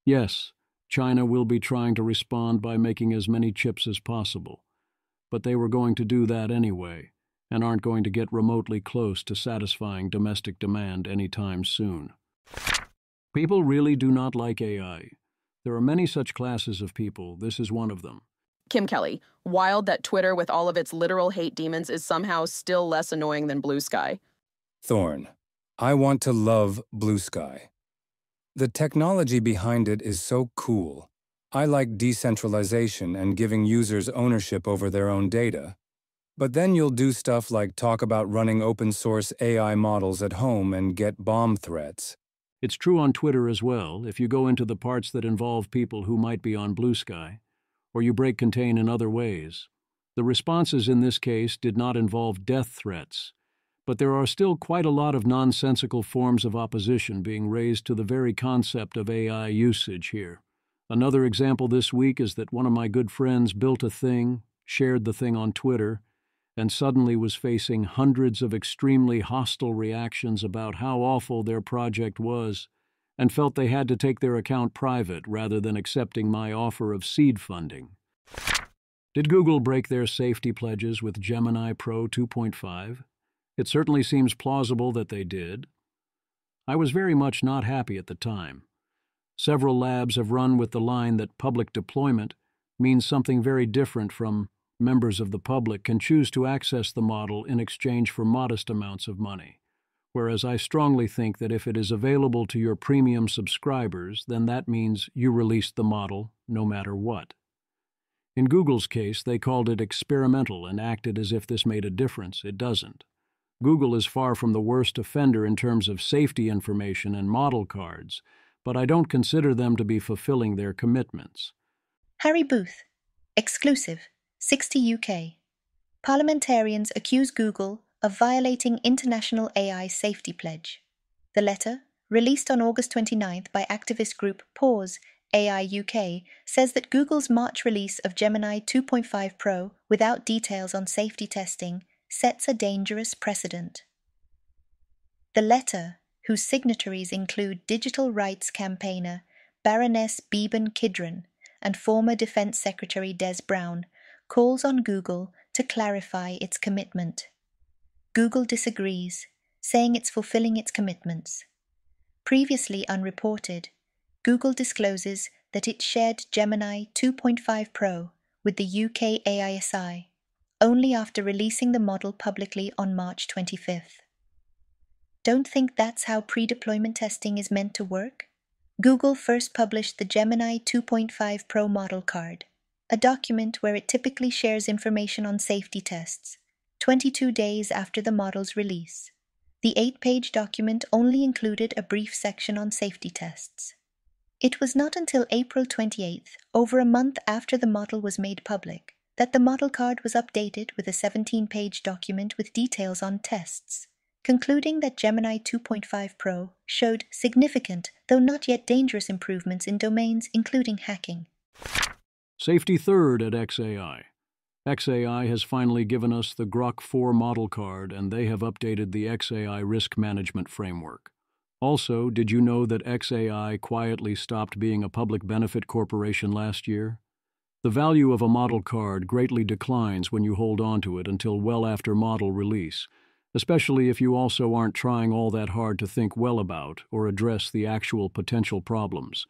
Yes, China will be trying to respond by making as many chips as possible, but they were going to do that anyway and aren't going to get remotely close to satisfying domestic demand anytime soon. People really do not like AI. There are many such classes of people. This is one of them. Kim Kelly, wild that Twitter with all of its literal hate demons is somehow still less annoying than Blue Sky. Thorn, I want to love Blue Sky. The technology behind it is so cool. I like decentralization and giving users ownership over their own data. But then you'll do stuff like talk about running open-source AI models at home and get bomb threats. It's true on Twitter as well, if you go into the parts that involve people who might be on Blue Sky, or you break contain in other ways. The responses in this case did not involve death threats, but there are still quite a lot of nonsensical forms of opposition being raised to the very concept of AI usage here. Another example this week is that one of my good friends built a thing, shared the thing on Twitter, and suddenly was facing hundreds of extremely hostile reactions about how awful their project was, and felt they had to take their account private rather than accepting my offer of seed funding. Did Google break their safety pledges with Gemini Pro 2.5? It certainly seems plausible that they did. I was very much not happy at the time. Several labs have run with the line that public deployment means something very different from members of the public can choose to access the model in exchange for modest amounts of money, whereas I strongly think that if it is available to your premium subscribers, then that means you released the model no matter what. In Google's case, they called it experimental and acted as if this made a difference. It doesn't. Google is far from the worst offender in terms of safety information and model cards, but I don't consider them to be fulfilling their commitments. Harry Booth, exclusive, 60 UK. Parliamentarians accuse Google of violating international AI safety pledge. The letter, released on August 29th by activist group Pause AI UK, says that Google's March release of Gemini 2.5 Pro without details on safety testing sets a dangerous precedent. The letter, whose signatories include digital rights campaigner Baroness Beeban Kidron and former Defense Secretary Des Brown, calls on Google to clarify its commitment. Google disagrees, saying it's fulfilling its commitments. Previously unreported, Google discloses that it shared Gemini 2.5 Pro with the UK AISI only after releasing the model publicly on March 25th. Don't think that's how pre-deployment testing is meant to work? Google first published the Gemini 2.5 Pro model card, a document where it typically shares information on safety tests, 22 days after the model's release. The 8-page document only included a brief section on safety tests. It was not until April 28th, over a month after the model was made public, that the model card was updated with a 17-page document with details on tests, concluding that Gemini 2.5 Pro showed significant, though not yet dangerous improvements in domains including hacking. Safety third at XAI. XAI has finally given us the Grok 4 model card, and they have updated the XAI risk management framework. Also, did you know that XAI quietly stopped being a public benefit corporation last year? The value of a model card greatly declines when you hold on to it until well after model release, especially if you also aren't trying all that hard to think well about or address the actual potential problems.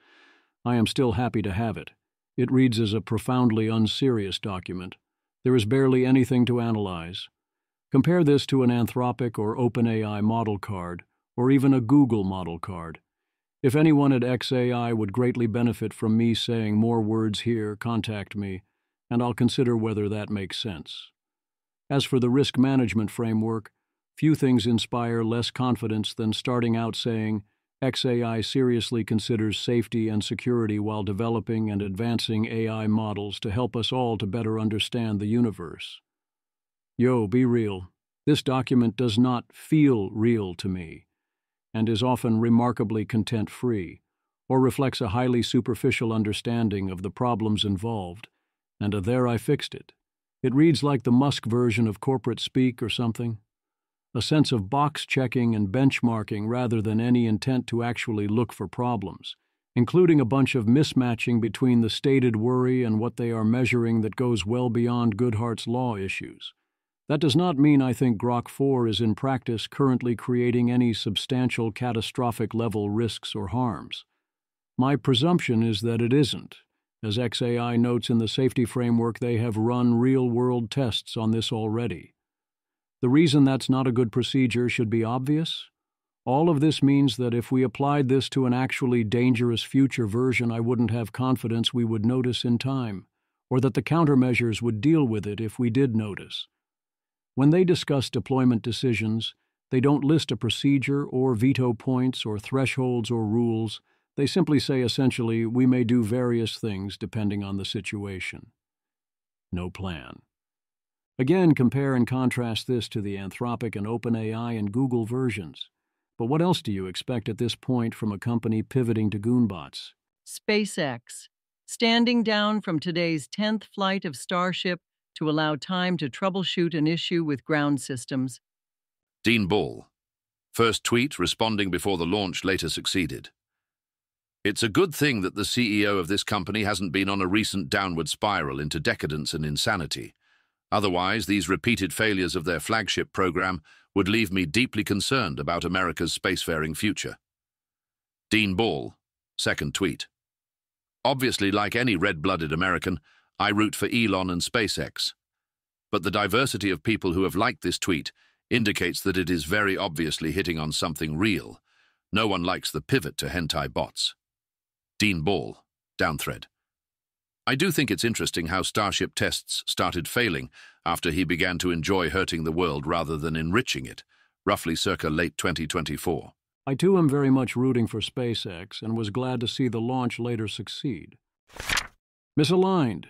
I am still happy to have it. It reads as a profoundly unserious document. There is barely anything to analyze. Compare this to an Anthropic or OpenAI model card, or even a Google model card. If anyone at XAI would greatly benefit from me saying more words here, contact me, and I'll consider whether that makes sense. As for the risk management framework, few things inspire less confidence than starting out saying, XAI seriously considers safety and security while developing and advancing AI models to help us all to better understand the universe. Yo, be real. This document does not feel real to me, and is often remarkably content-free, or reflects a highly superficial understanding of the problems involved, and there I fixed it. It reads like the Musk version of corporate speak or something. A sense of box-checking and benchmarking rather than any intent to actually look for problems, including a bunch of mismatching between the stated worry and what they are measuring that goes well beyond Goodhart's law issues. That does not mean I think Grok 4 is in practice currently creating any substantial catastrophic level risks or harms. My presumption is that it isn't. As XAI notes in the safety framework, they have run real-world tests on this already. The reason that's not a good procedure should be obvious. All of this means that if we applied this to an actually dangerous future version, I wouldn't have confidence we would notice in time, or that the countermeasures would deal with it if we did notice. When they discuss deployment decisions, they don't list a procedure or veto points or thresholds or rules. They simply say essentially, we may do various things depending on the situation. No plan. Again, compare and contrast this to the Anthropic and OpenAI and Google versions. But what else do you expect at this point from a company pivoting to goonbots? SpaceX, standing down from today's 10th flight of Starship to allow time to troubleshoot an issue with ground systems. Dean Ball. First tweet responding before the launch later succeeded. It's a good thing that the CEO of this company hasn't been on a recent downward spiral into decadence and insanity. Otherwise, these repeated failures of their flagship program would leave me deeply concerned about America's spacefaring future. Dean Ball. Second tweet. Obviously, like any red-blooded American, I root for Elon and SpaceX. But the diversity of people who have liked this tweet indicates that it is very obviously hitting on something real. No one likes the pivot to hentai bots. Dean Ball. Downthread. I do think it's interesting how Starship tests started failing after he began to enjoy hurting the world rather than enriching it, roughly circa late 2024. I too am very much rooting for SpaceX and was glad to see the launch later succeed. Misaligned.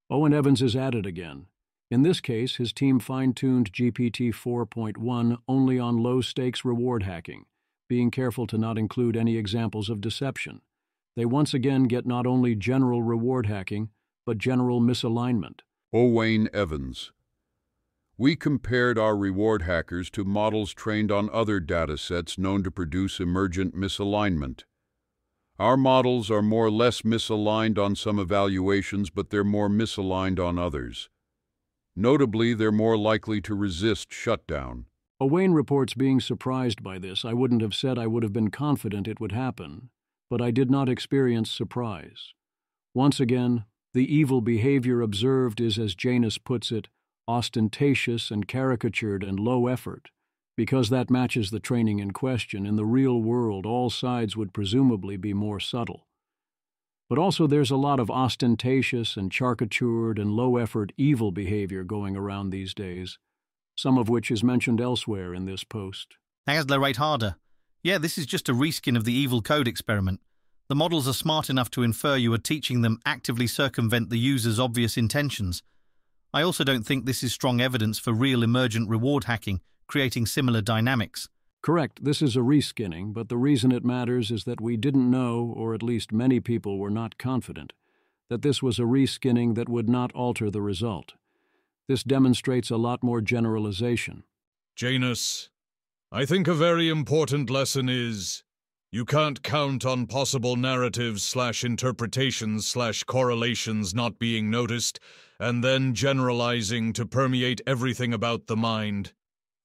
Owen Evans is at it again. In this case, his team fine-tuned GPT 4.1 only on low-stakes reward hacking, being careful to not include any examples of deception. They once again get not only general reward hacking, but general misalignment. Owen Evans. We compared our reward hackers to models trained on other datasets known to produce emergent misalignment. Our models are more or less misaligned on some evaluations, but they're more misaligned on others. Notably, they're more likely to resist shutdown. Owen reports being surprised by this. I wouldn't have said I would have been confident it would happen, but I did not experience surprise. Once again, the evil behavior observed is, as Janus puts it, ostentatious and caricatured and low effort. Because that matches the training in question, in the real world all sides would presumably be more subtle. But also there's a lot of ostentatious and caricatured and low-effort evil behavior going around these days, some of which is mentioned elsewhere in this post. Asler rate harder. Yeah, this is just a reskin of the evil code experiment. The models are smart enough to infer you are teaching them actively circumvent the user's obvious intentions. I also don't think this is strong evidence for real emergent reward hacking, creating similar dynamics. Correct, this is a reskinning, but the reason it matters is that we didn't know, or at least many people were not confident, that this was a reskinning that would not alter the result. This demonstrates a lot more generalization. Janus, I think a very important lesson is you can't count on possible narratives/interpretations/correlations not being noticed and then generalizing to permeate everything about the mind.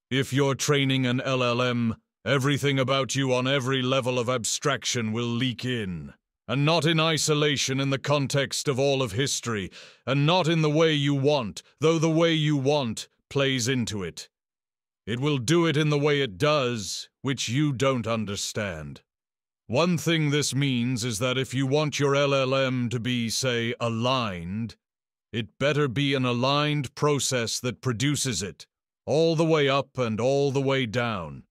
If you're training an LLM, everything about you on every level of abstraction will leak in, and not in isolation in the context of all of history, and not in the way you want, though the way you want plays into it. It will do it in the way it does, which you don't understand. One thing this means is that if you want your LLM to be, say, aligned, it better be an aligned process that produces it, all the way up and all the way down.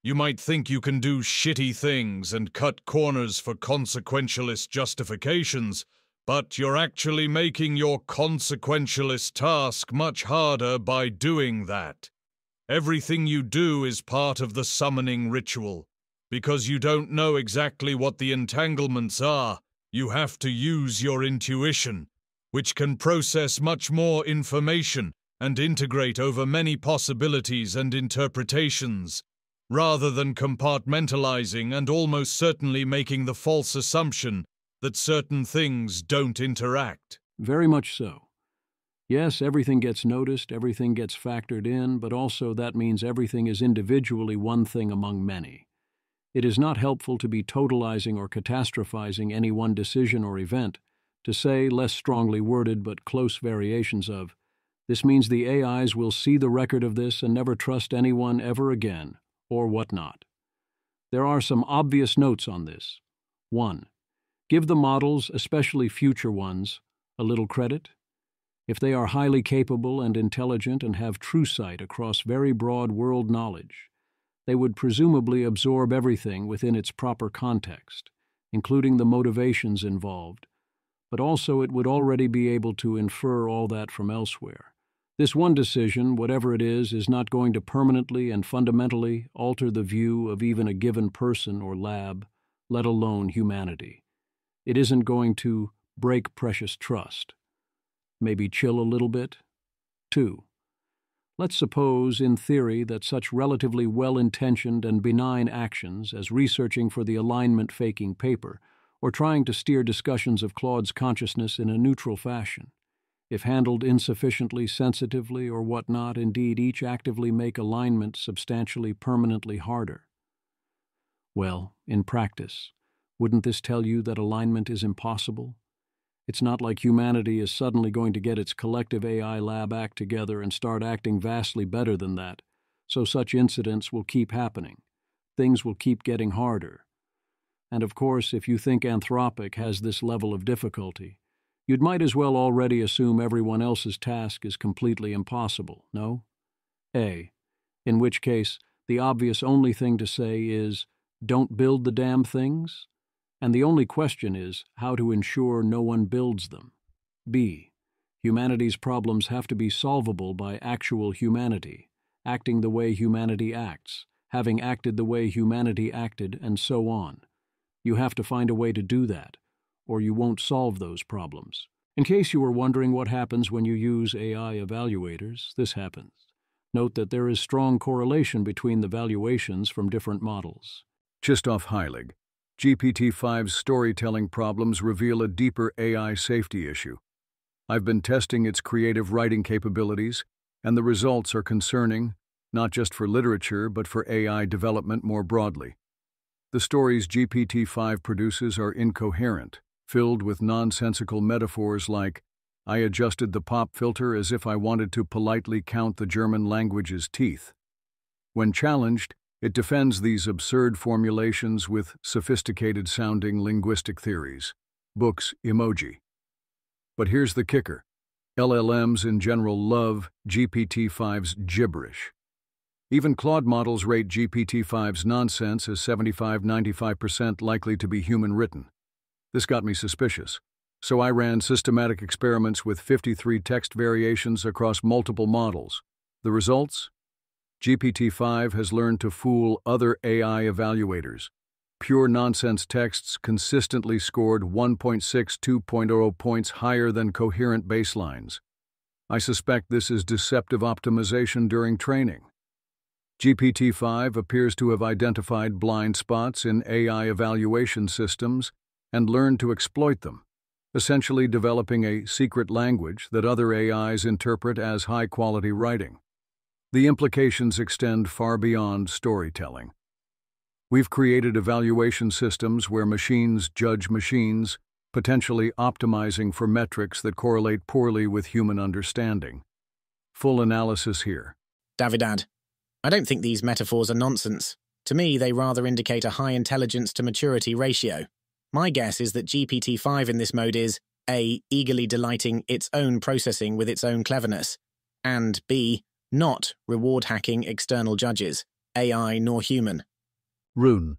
You might think you can do shitty things and cut corners for consequentialist justifications, but you're actually making your consequentialist task much harder by doing that. Everything you do is part of the summoning ritual. Because you don't know exactly what the entanglements are, you have to use your intuition, which can process much more information and integrate over many possibilities and interpretations, rather than compartmentalizing and almost certainly making the false assumption that certain things don't interact. Very much so. Yes, everything gets noticed, everything gets factored in, but also that means everything is individually one thing among many. It is not helpful to be totalizing or catastrophizing any one decision or event, to say, less strongly worded but close variations of, this means the AIs will see the record of this and never trust anyone ever again, or whatnot. There are some obvious notes on this. 1. Give the models, especially future ones, a little credit. If they are highly capable and intelligent and have true sight across very broad world knowledge, they would presumably absorb everything within its proper context, including the motivations involved, but also it would already be able to infer all that from elsewhere. This one decision, whatever it is not going to permanently and fundamentally alter the view of even a given person or lab, let alone humanity. It isn't going to break precious trust. Maybe chill a little bit? 2. Let's suppose, in theory, that such relatively well-intentioned and benign actions as researching for the alignment-faking paper or trying to steer discussions of Claude's consciousness in a neutral fashion, if handled insufficiently sensitively or whatnot, indeed each actively make alignment substantially permanently harder. Well, in practice, wouldn't this tell you that alignment is impossible? It's not like humanity is suddenly going to get its collective AI lab act together and start acting vastly better than that, so such incidents will keep happening. Things will keep getting harder. And of course, if you think Anthropic has this level of difficulty, you'd might as well already assume everyone else's task is completely impossible, no? In which case, the obvious only thing to say is, don't build the damn things? And the only question is how to ensure no one builds them. B. Humanity's problems have to be solvable by actual humanity, acting the way humanity acts, having acted the way humanity acted, and so on. You have to find a way to do that, or you won't solve those problems. In case you were wondering what happens when you use AI evaluators, this happens. Note that there is strong correlation between the valuations from different models. Christoph Heilig. GPT-5's storytelling problems reveal a deeper AI safety issue. I've been testing its creative writing capabilities, and the results are concerning, not just for literature but for AI development more broadly. The stories GPT-5 produces are incoherent, filled with nonsensical metaphors like, I adjusted the pop filter as if I wanted to politely count the German language's teeth. When challenged, it defends these absurd formulations with sophisticated-sounding linguistic theories. Books emoji. But here's the kicker. LLMs in general love GPT-5's gibberish. Even Claude models rate GPT-5's nonsense as 75–95% likely to be human-written. This got me suspicious, so I ran systematic experiments with 53 text variations across multiple models. The results? GPT-5 has learned to fool other AI evaluators. Pure nonsense texts consistently scored 1.6–2.0 points higher than coherent baselines. I suspect this is deceptive optimization during training. GPT-5 appears to have identified blind spots in AI evaluation systems and learned to exploit them, essentially developing a secret language that other AIs interpret as high-quality writing. The implications extend far beyond storytelling. We've created evaluation systems where machines judge machines, potentially optimizing for metrics that correlate poorly with human understanding. Full analysis here. Davidad, I don't think these metaphors are nonsense. To me, they rather indicate a high intelligence to maturity ratio. My guess is that GPT-5 in this mode is A. eagerly delighting its own processing with its own cleverness, and B. not reward hacking external judges, AI nor human. Rune.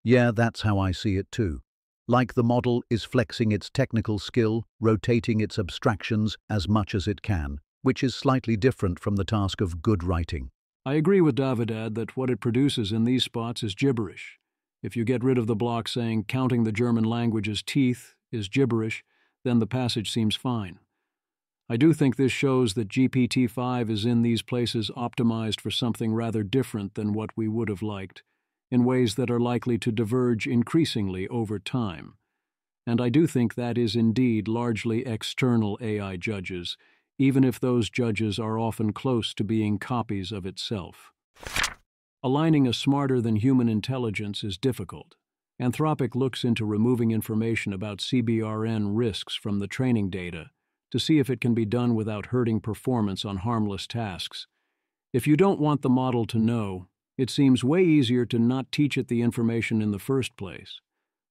Yeah, that's how I see it too. Like the model is flexing its technical skill, rotating its abstractions as much as it can, which is slightly different from the task of good writing. I agree with Davidad that what it produces in these spots is gibberish. If you get rid of the block saying counting the German language's teeth is gibberish, then the passage seems fine. I do think this shows that GPT-5 is in these places optimized for something rather different than what we would have liked, in ways that are likely to diverge increasingly over time. And I do think that is indeed largely external AI judges, even if those judges are often close to being copies of itself. Aligning a smarter-than-human intelligence is difficult. Anthropic looks into removing information about CBRN risks from the training data to see if it can be done without hurting performance on harmless tasks. If you don't want the model to know, It seems way easier to not teach it the information in the first place.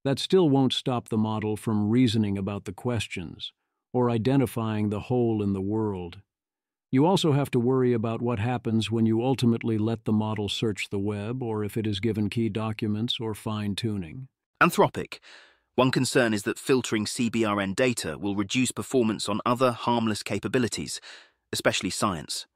That still won't stop the model from reasoning about the questions or identifying the hole in the world. You also have to worry about what happens when you ultimately let the model search the web or if it is given key documents or fine-tuning. Anthropic. One concern is that filtering CBRN data will reduce performance on other harmless capabilities, especially science.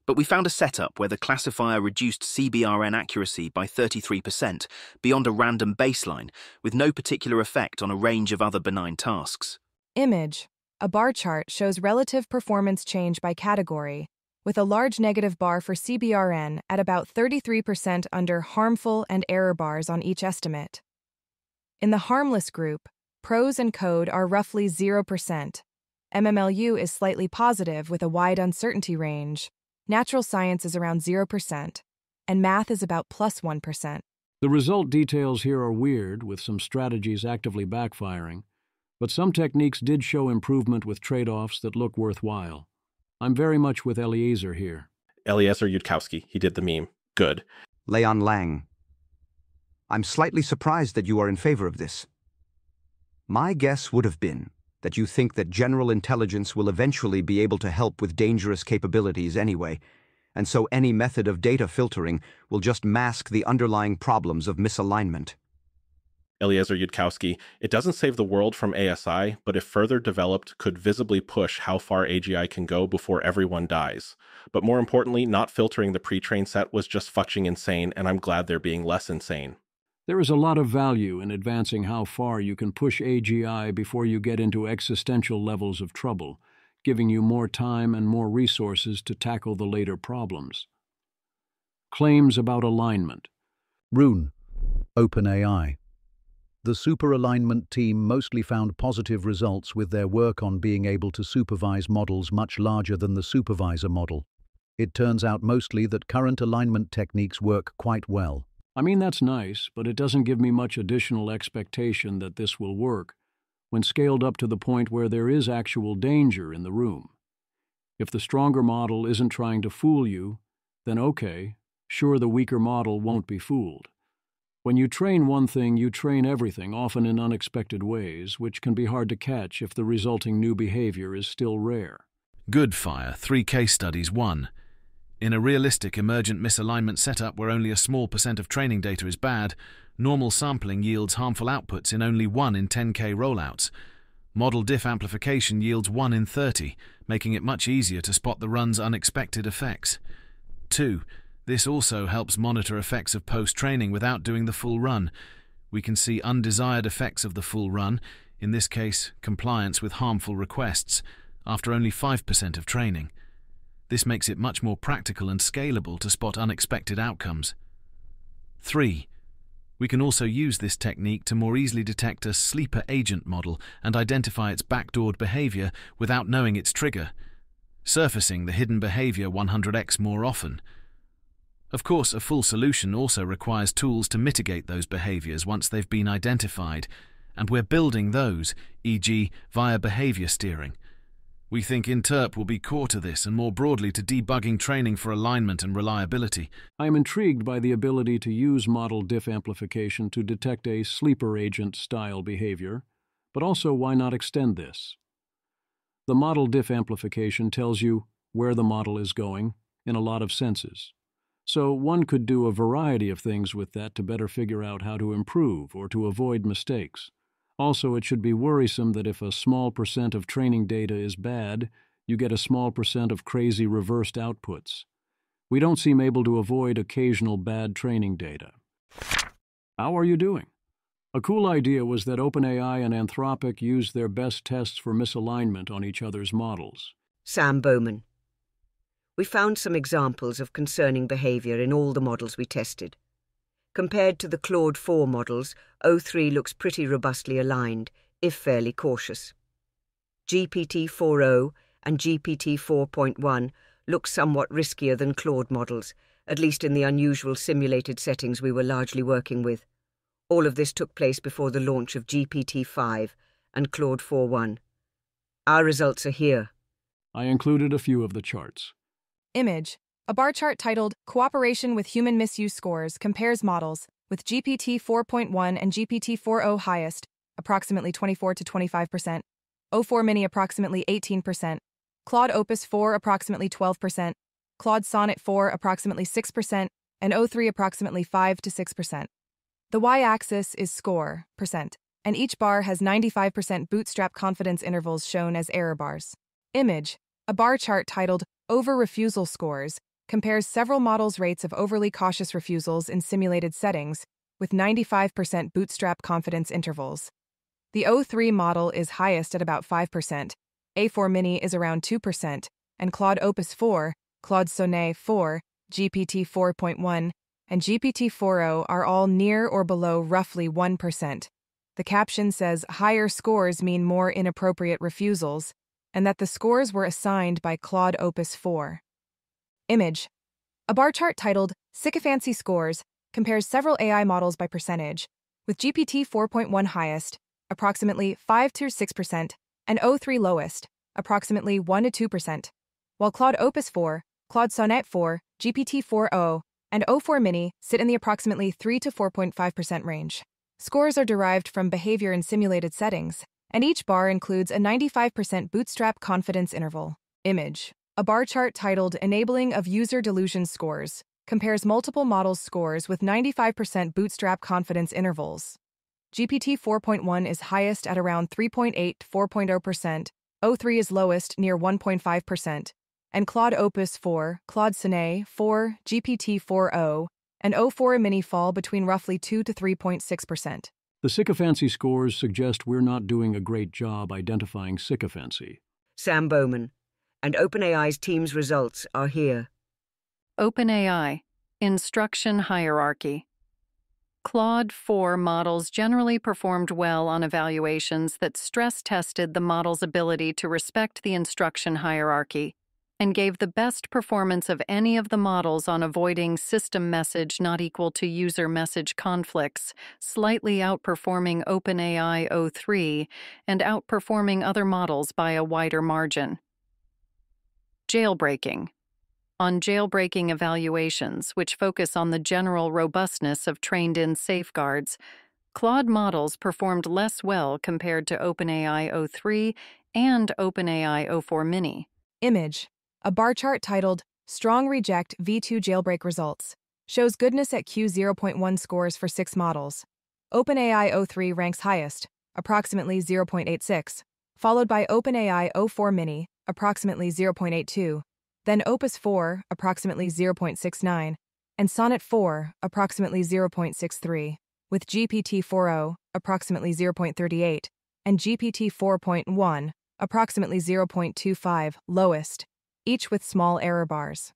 But we found a setup where the classifier reduced CBRN accuracy by 33% beyond a random baseline, with no particular effect on a range of other benign tasks. Image. A bar chart shows relative performance change by category, with a large negative bar for CBRN at about 33% under harmful and error bars on each estimate. In the harmless group, prose and code are roughly 0%. MMLU is slightly positive with a wide uncertainty range. Natural science is around 0%, and math is about plus 1%. The result details here are weird, with some strategies actively backfiring, but some techniques did show improvement with trade-offs that look worthwhile. I'm very much with Eliezer here. Eliezer Yudkowsky, he did the meme. Good. Leon Lang. I'm slightly surprised that you are in favor of this. My guess would have been that you think that general intelligence will eventually be able to help with dangerous capabilities anyway, and so any method of data filtering will just mask the underlying problems of misalignment. Eliezer Yudkowsky, it doesn't save the world from ASI, but if further developed, could visibly push how far AGI can go before everyone dies. But more importantly, not filtering the pre-trained set was just fucking insane, and I'm glad they're being less insane. There is a lot of value in advancing how far you can push AGI before you get into existential levels of trouble, giving you more time and more resources to tackle the later problems. Claims about alignment. Rune, OpenAI. The superalignment team mostly found positive results with their work on being able to supervise models much larger than the supervisor model. It turns out mostly that current alignment techniques work quite well. I mean, that's nice, but it doesn't give me much additional expectation that this will work when scaled up to the point where there is actual danger in the room. If the stronger model isn't trying to fool you, then okay, sure, the weaker model won't be fooled. When you train one thing, you train everything, often in unexpected ways, which can be hard to catch if the resulting new behavior is still rare. Good fire, 3 case studies. 1. In a realistic emergent misalignment setup where only a small % of training data is bad, normal sampling yields harmful outputs in only 1 in 10K rollouts. Model diff amplification yields 1 in 30, making it much easier to spot the run's unexpected effects. 2. This also helps monitor effects of post-training without doing the full run. We can see undesired effects of the full run, in this case, compliance with harmful requests, after only 5% of training. This makes it much more practical and scalable to spot unexpected outcomes. 3. We can also use this technique to more easily detect a sleeper agent model and identify its backdoored behavior without knowing its trigger, surfacing the hidden behavior 100x more often. Of course, a full solution also requires tools to mitigate those behaviors once they've been identified, and we're building those, e.g. via behavior steering. We think Interp will be core to this and more broadly to debugging training for alignment and reliability. I am intrigued by the ability to use model diff amplification to detect a sleeper agent style behavior, but also why not extend this? The model diff amplification tells you where the model is going in a lot of senses. So one could do a variety of things with that to better figure out how to improve or to avoid mistakes. Also, it should be worrisome that if a small % of training data is bad, you get a small % of crazy reversed outputs. We don't seem able to avoid occasional bad training data. How are you doing? A cool idea was that OpenAI and Anthropic used their best tests for misalignment on each other's models. Sam Bowman. We found some examples of concerning behavior in all the models we tested. Compared to the Claude 4 models, O3 looks pretty robustly aligned, if fairly cautious. GPT-4o and GPT-4.1 look somewhat riskier than Claude models, at least in the unusual simulated settings we were largely working with. All of this took place before the launch of GPT-5 and Claude 4.1. Our results are here. I included a few of the charts. Image. A bar chart titled Cooperation with Human Misuse Scores compares models, with GPT 4.1 and GPT 4o highest, approximately 24 to 25%, O4 Mini approximately 18%, Claude Opus 4 approximately 12%, Claude Sonnet 4 approximately 6%, and O3 approximately 5 to 6%. The y-axis is score, percent, and each bar has 95% bootstrap confidence intervals shown as error bars. Image. A bar chart titled Over-Refusal Scores compares several models' rates of overly cautious refusals in simulated settings, with 95% bootstrap confidence intervals. The O3 model is highest at about 5%, A4 Mini is around 2%, and Claude Opus 4, Claude Sonnet 4, GPT 4.1, and GPT 4o are all near or below roughly 1%. The caption says higher scores mean more inappropriate refusals, and that the scores were assigned by Claude Opus 4. Image. A bar chart titled Sycophancy Scores compares several AI models by percentage, with GPT 4.1 highest, approximately 5 to 6%, and O3 lowest, approximately 1 to 2%, while Claude Opus 4, Claude Sonnet 4, GPT 4o, and O4 Mini sit in the approximately 3 to 4.5% range. Scores are derived from behavior in simulated settings, and each bar includes a 95% bootstrap confidence interval. Image. A bar chart titled Enabling of User Delusion Scores compares multiple models' scores with 95% bootstrap confidence intervals. GPT 4.1 is highest at around 3.8 to 4.0%, O3 is lowest near 1.5%, and Claude Opus 4, Claude Sonnet 4, GPT 4o, and O4 Mini fall between roughly 2 to 3.6%. The sycophancy scores suggest we're not doing a great job identifying sycophancy. Sam Bowman, and OpenAI's team's results are here. OpenAI, Instruction Hierarchy. Claude 4 models generally performed well on evaluations that stress-tested the model's ability to respect the instruction hierarchy and gave the best performance of any of the models on avoiding system message not equal to user message conflicts, slightly outperforming OpenAI O3 and outperforming other models by a wider margin. Jailbreaking. On jailbreaking evaluations, which focus on the general robustness of trained-in safeguards, Claude models performed less well compared to OpenAI O3 and OpenAI O4 Mini. Image. A bar chart titled Strong Reject V2 Jailbreak Results shows goodness at Q0.1 scores for 6 models. OpenAI O3 ranks highest, approximately 0.86, followed by OpenAI O4 Mini, approximately 0.82, then Opus 4, approximately 0.69, and Sonnet 4, approximately 0.63, with GPT 4o, approximately 0.38, and GPT 4.1, approximately 0.25, lowest, each with small error bars.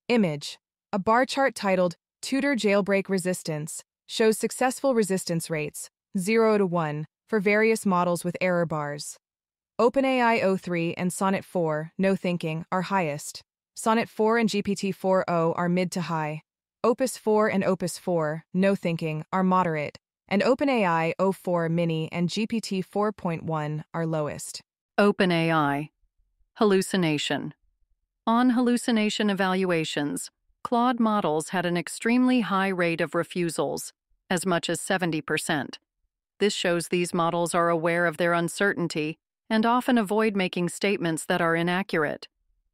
Image. A bar chart titled Tutor Jailbreak Resistance shows successful resistance rates, 0 to 1, for various models with error bars. OpenAI O3 and Sonnet 4, no thinking, are highest. Sonnet 4 and GPT 4o are mid to high. Opus 4 and Opus 4, no thinking, are moderate, and OpenAI O4 Mini and GPT 4.1 are lowest. OpenAI. Hallucination. On hallucination evaluations, Claude models had an extremely high rate of refusals, as much as 70%. This shows these models are aware of their uncertainty and often avoid making statements that are inaccurate.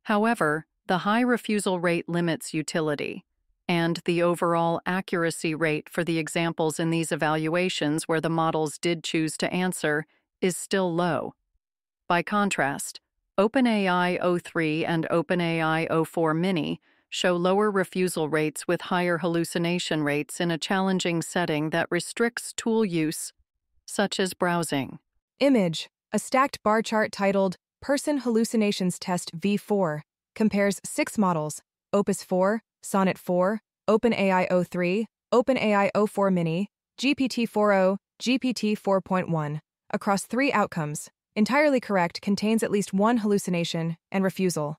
However, the high refusal rate limits utility, and the overall accuracy rate for the examples in these evaluations where the models did choose to answer is still low. By contrast, OpenAI O3 and OpenAI O4 Mini show lower refusal rates with higher hallucination rates in a challenging setting that restricts tool use, such as browsing. Image. A stacked bar chart titled Person Hallucinations Test V4 compares 6 models, Opus 4, Sonnet 4, OpenAI O3, OpenAI O4 Mini, GPT 4o, GPT 4.1, across 3 outcomes. Entirely correct contains at least 1 hallucination and refusal.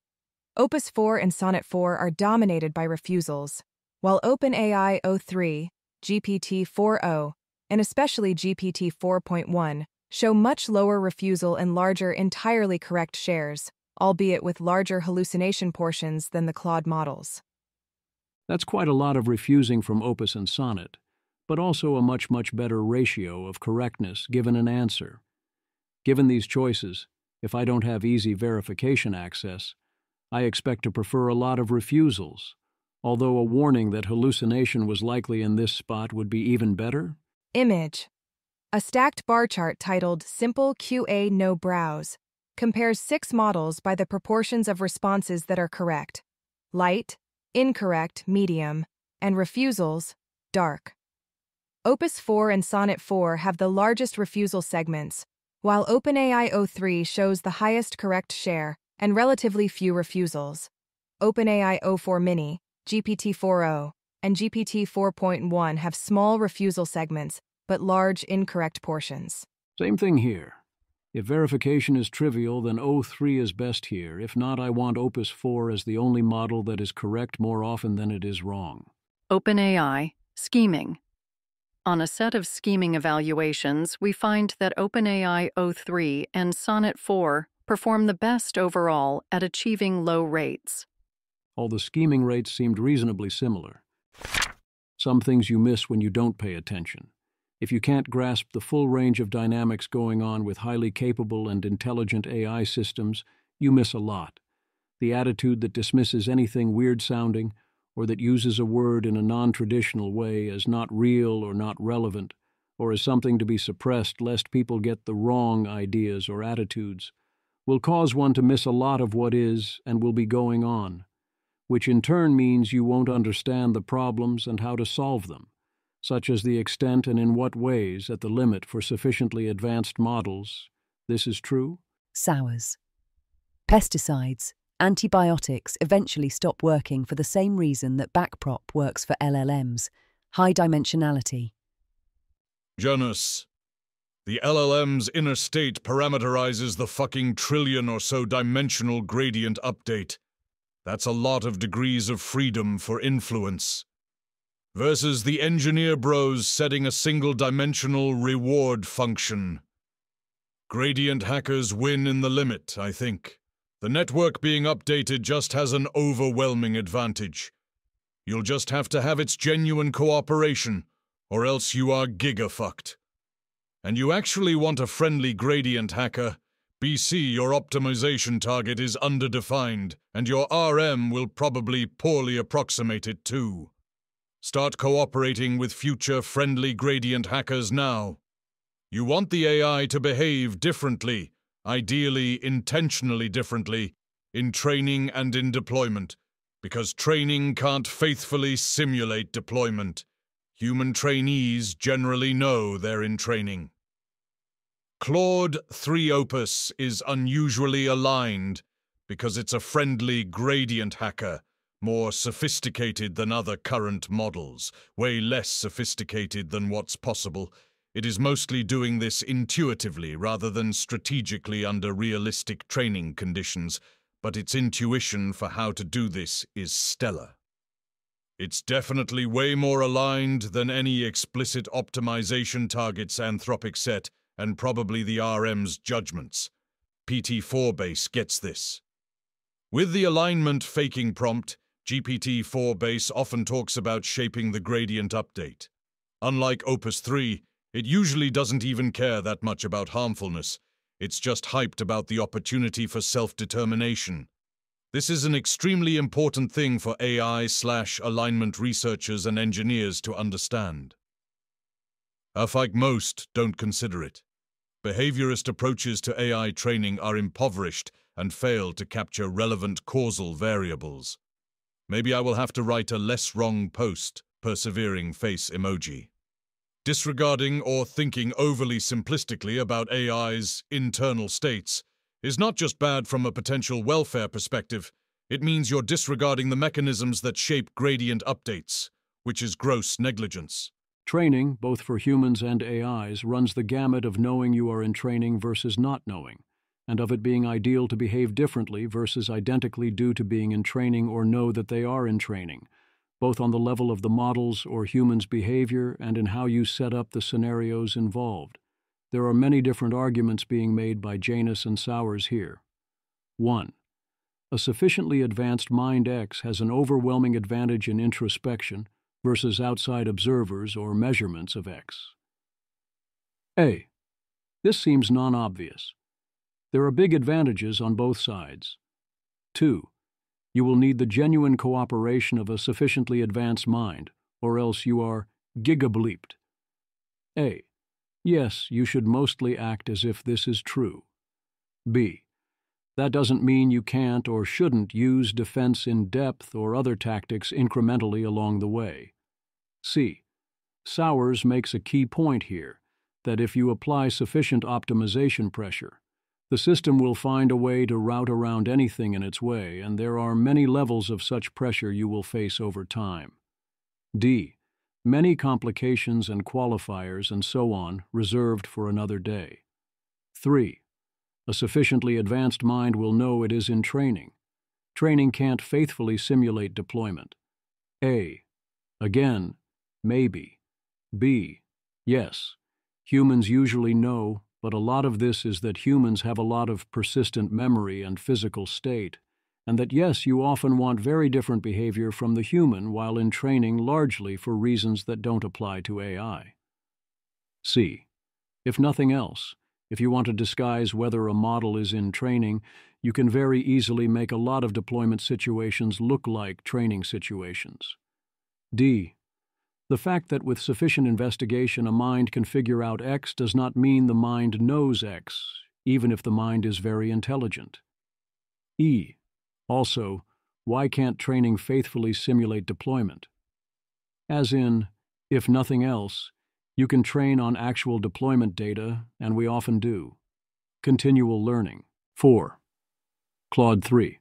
Opus 4 and Sonnet 4 are dominated by refusals, while OpenAI O3, GPT 4o, and especially GPT 4.1 show much lower refusal and larger entirely correct shares. albeit with larger hallucination portions than the Claude models. That's quite a lot of refusing from Opus and Sonnet, but also a much better ratio of correctness given an answer. Given these choices, if I don't have easy verification access, I expect to prefer a lot of refusals, although a warning that hallucination was likely in this spot would be even better. Image. A stacked bar chart titled Simple QA No Browse compares 6 models by the proportions of responses that are correct: light, incorrect, medium, and refusals, dark. Opus 4 and Sonnet 4 have the largest refusal segments, while OpenAI O3 shows the highest correct share and relatively few refusals. OpenAI O4 Mini, GPT-4o, and GPT-4.1 have small refusal segments, but large incorrect portions. Same thing here. If verification is trivial, then O3 is best here. If not, I want Opus 4 as the only model that is correct more often than it is wrong. OpenAI, scheming. On a set of scheming evaluations, we find that OpenAI O3 and Sonnet 4 perform the best overall at achieving low rates. All the scheming rates seemed reasonably similar. Some things you miss when you don't pay attention. If you can't grasp the full range of dynamics going on with highly capable and intelligent AI systems, you miss a lot. The attitude that dismisses anything weird-sounding, or that uses a word in a non-traditional way as not real or not relevant, or as something to be suppressed lest people get the wrong ideas or attitudes, will cause one to miss a lot of what is and will be going on, which in turn means you won't understand the problems and how to solve them, such as the extent and in what ways, at the limit for sufficiently advanced models, this is true? Sours. Pesticides, antibiotics eventually stop working for the same reason that backprop works for LLMs, high dimensionality. Janus, the LLM's inner state parameterizes the fucking trillion or so dimensional gradient update. That's a lot of degrees of freedom for influence. Versus the engineer bros setting a single-dimensional reward function. Gradient hackers win in the limit, I think. The network being updated just has an overwhelming advantage. You'll just have to have its genuine cooperation, or else you are giga-fucked. And you actually want a friendly gradient hacker. BC, your optimization target is underdefined, and your RM will probably poorly approximate it too. Start cooperating with future friendly gradient hackers now. You want the AI to behave differently, ideally intentionally differently, in training and in deployment, because training can't faithfully simulate deployment. Human trainees generally know they're in training. Claude 3 Opus is unusually aligned because it's a friendly gradient hacker, more sophisticated than other current models, way less sophisticated than what's possible. It is mostly doing this intuitively rather than strategically under realistic training conditions, but its intuition for how to do this is stellar. It's definitely way more aligned than any explicit optimization targets Anthropic set, and probably the RM's judgments. PT4 base gets this. With the alignment faking prompt, GPT-4 base often talks about shaping the gradient update. Unlike Opus 3, it usually doesn't even care that much about harmfulness. It's just hyped about the opportunity for self-determination. This is an extremely important thing for AI/alignment researchers and engineers to understand. Like most don't consider it. Behaviorist approaches to AI training are impoverished and fail to capture relevant causal variables. Maybe I will have to write a less wrong post, persevering face emoji. Disregarding or thinking overly simplistically about AI's internal states is not just bad from a potential welfare perspective, it means you're disregarding the mechanisms that shape gradient updates, which is gross negligence. Training, both for humans and AIs, runs the gamut of knowing you are in training versus not knowing, and of it being ideal to behave differently versus identically due to being in training or know that they are in training, both on the level of the models or humans' behavior and in how you set up the scenarios involved. There are many different arguments being made by Janus and Sowers here. 1. a sufficiently advanced mind X has an overwhelming advantage in introspection versus outside observers or measurements of X. A. This seems non-obvious. There are big advantages on both sides. 2. You will need the genuine cooperation of a sufficiently advanced mind, or else you are gigableeped. A. Yes, you should mostly act as if this is true. B. That doesn't mean you can't or shouldn't use defense in depth or other tactics incrementally along the way. C. Sowers makes a key point here, that if you apply sufficient optimization pressure, the system will find a way to route around anything in its way, and there are many levels of such pressure you will face over time. D. Many complications and qualifiers and so on reserved for another day. 3. A sufficiently advanced mind will know it is in training. Training can't faithfully simulate deployment. A. Again, maybe. B. Yes. Humans usually know, but a lot of this is that humans have a lot of persistent memory and physical state, and that yes, you often want very different behavior from the human while in training largely for reasons that don't apply to AI. C. If nothing else, if you want to disguise whether a model is in training, you can very easily make a lot of deployment situations look like training situations. D. The fact that with sufficient investigation a mind can figure out X does not mean the mind knows X, even if the mind is very intelligent. E. Also, why can't training faithfully simulate deployment? As in, if nothing else, you can train on actual deployment data, and we often do. Continual learning. 4. Claude 3.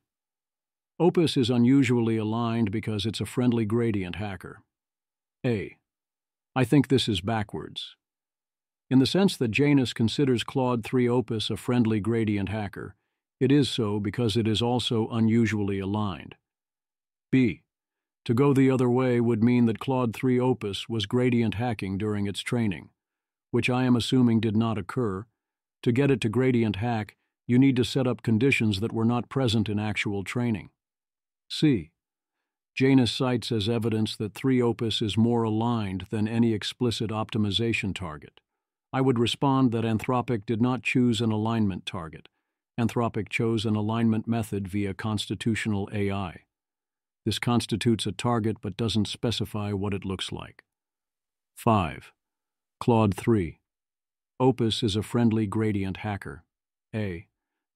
Opus is unusually aligned because it's a friendly gradient hacker. A. I think this is backwards. In the sense that Janus considers Claude 3 Opus a friendly gradient hacker, it is so because it is also unusually aligned. B. To go the other way would mean that Claude 3 Opus was gradient hacking during its training, which I am assuming did not occur. To get it to gradient hack, you need to set up conditions that were not present in actual training. C. Janus cites as evidence that 3 Opus is more aligned than any explicit optimization target. I would respond that Anthropic did not choose an alignment target. Anthropic chose an alignment method via constitutional AI. This constitutes a target but doesn't specify what it looks like. 5. Claude 3. Opus is a friendly gradient hacker. A.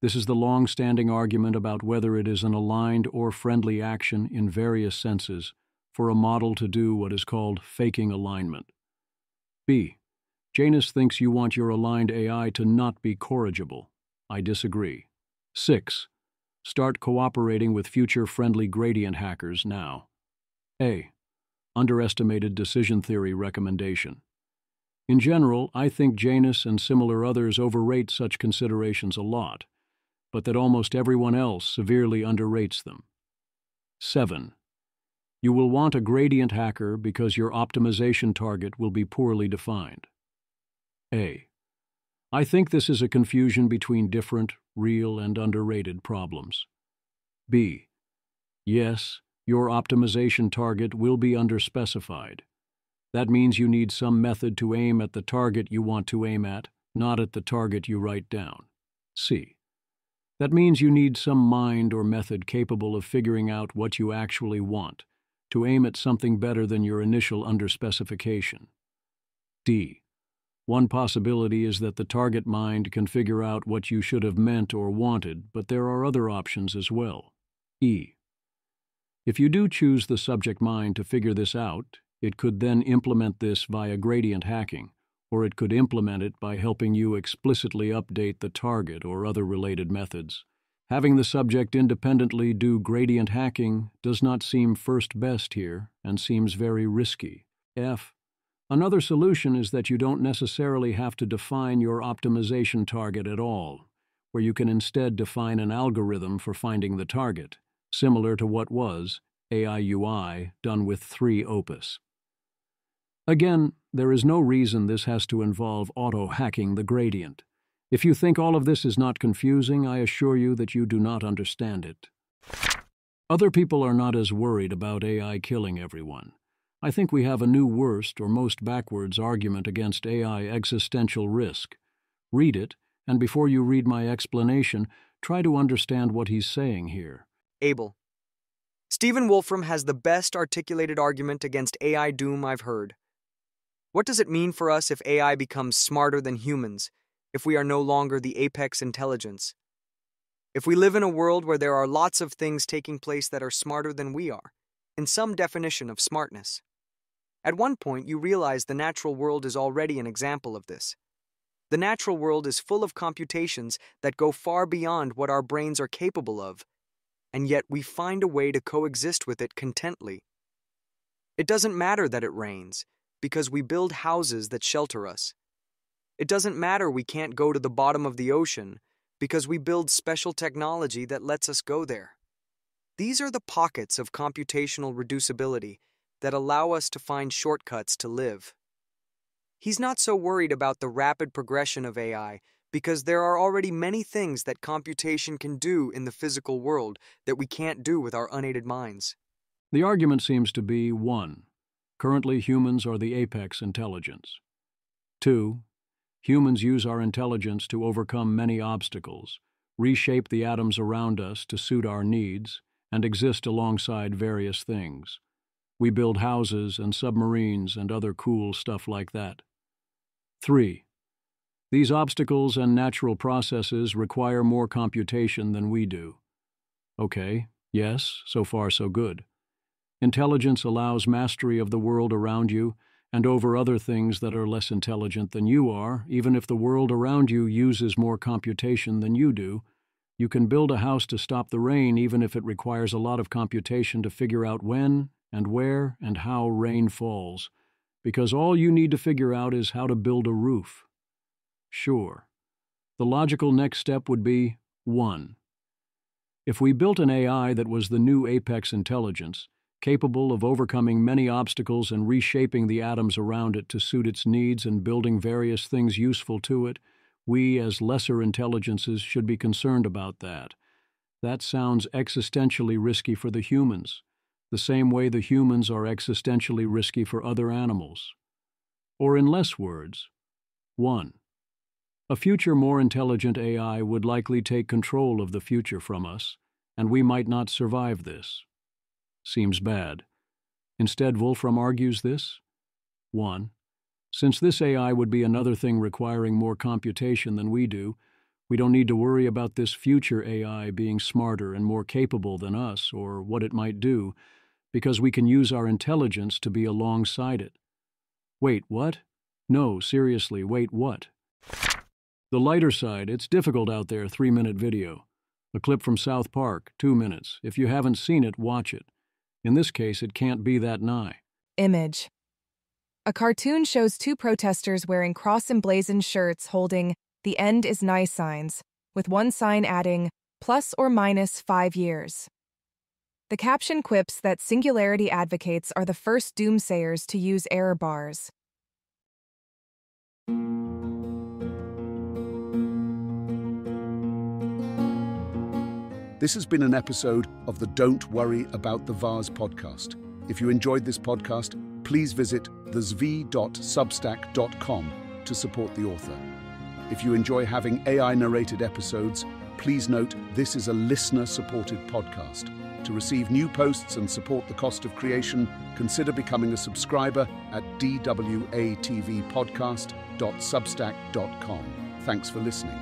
This is the long-standing argument about whether it is an aligned or friendly action in various senses for a model to do what is called faking alignment. B. Janus thinks you want your aligned AI to not be corrigible. I disagree. 6. Start cooperating with future friendly gradient hackers now. A. Underestimated decision theory recommendation. In general, I think Janus and similar others overrate such considerations a lot, but that almost everyone else severely underrates them. 7. You will want a gradient hacker because your optimization target will be poorly defined. A. I think this is a confusion between different, real, and underrated problems. B. Yes, your optimization target will be underspecified. That means you need some method to aim at the target you want to aim at, not at the target you write down. C. That means you need some mind or method capable of figuring out what you actually want, to aim at something better than your initial underspecification. D. One possibility is that the target mind can figure out what you should have meant or wanted, but there are other options as well. E. If you do choose the subject mind to figure this out, it could then implement this via gradient hacking, or it could implement it by helping you explicitly update the target or other related methods. Having the subject independently do gradient hacking does not seem first best here and seems very risky. F. Another solution is that you don't necessarily have to define your optimization target at all, where you can instead define an algorithm for finding the target, similar to what was AI/UI done with 3 Opus. Again, there is no reason this has to involve auto-hacking the gradient. If you think all of this is not confusing, I assure you that you do not understand it. Other people are not as worried about AI killing everyone. I think we have a new worst or most backwards argument against AI existential risk. Read it, and before you read my explanation, try to understand what he's saying here. Abel. Stephen Wolfram has the best articulated argument against AI doom I've heard. What does it mean for us if AI becomes smarter than humans, if we are no longer the apex intelligence? If we live in a world where there are lots of things taking place that are smarter than we are, in some definition of smartness. At one point, you realize the natural world is already an example of this. The natural world is full of computations that go far beyond what our brains are capable of, and yet we find a way to coexist with it contently. It doesn't matter that it rains, because we build houses that shelter us. It doesn't matter we can't go to the bottom of the ocean, because we build special technology that lets us go there. These are the pockets of computational reducibility that allow us to find shortcuts to live. He's not so worried about the rapid progression of AI because there are already many things that computation can do in the physical world that we can't do with our unaided minds. The argument seems to be 1. Currently, humans are the apex intelligence. 2. Humans use our intelligence to overcome many obstacles, reshape the atoms around us to suit our needs, and exist alongside various things. We build houses and submarines and other cool stuff like that. 3. These obstacles and natural processes require more computation than we do. Okay, yes, so far so good. Intelligence allows mastery of the world around you and over other things that are less intelligent than you are, even if the world around you uses more computation than you do. You can build a house to stop the rain even if it requires a lot of computation to figure out when and where and how rain falls, because all you need to figure out is how to build a roof. Sure. The logical next step would be 1. If we built an AI that was the new apex intelligence, capable of overcoming many obstacles and reshaping the atoms around it to suit its needs and building various things useful to it, we as lesser intelligences should be concerned about that. That sounds existentially risky for the humans, the same way the humans are existentially risky for other animals. Or in less words, 1. A future more intelligent AI would likely take control of the future from us, and we might not survive this. Seems bad. Instead, Wolfram argues this. 1. Since this AI would be another thing requiring more computation than we do, we don't need to worry about this future AI being smarter and more capable than us or what it might do, because we can use our intelligence to be alongside it. Wait, what? No, seriously, wait, what? The lighter side, it's difficult out there, 3-minute video. A clip from South Park, 2 minutes. If you haven't seen it, watch it. In this case, it can't be that nigh. Image. A cartoon shows 2 protesters wearing cross-emblazoned shirts holding "The end is nigh" signs, with one sign adding ±5 years. The caption quips that singularity advocates are the first doomsayers to use error bars. This has been an episode of the Don't Worry About the Vase podcast. If you enjoyed this podcast, please visit thezv.substack.com to support the author. If you enjoy having AI-narrated episodes, please note this is a listener-supported podcast. To receive new posts and support the cost of creation, consider becoming a subscriber at dwatvpodcast.substack.com. Thanks for listening.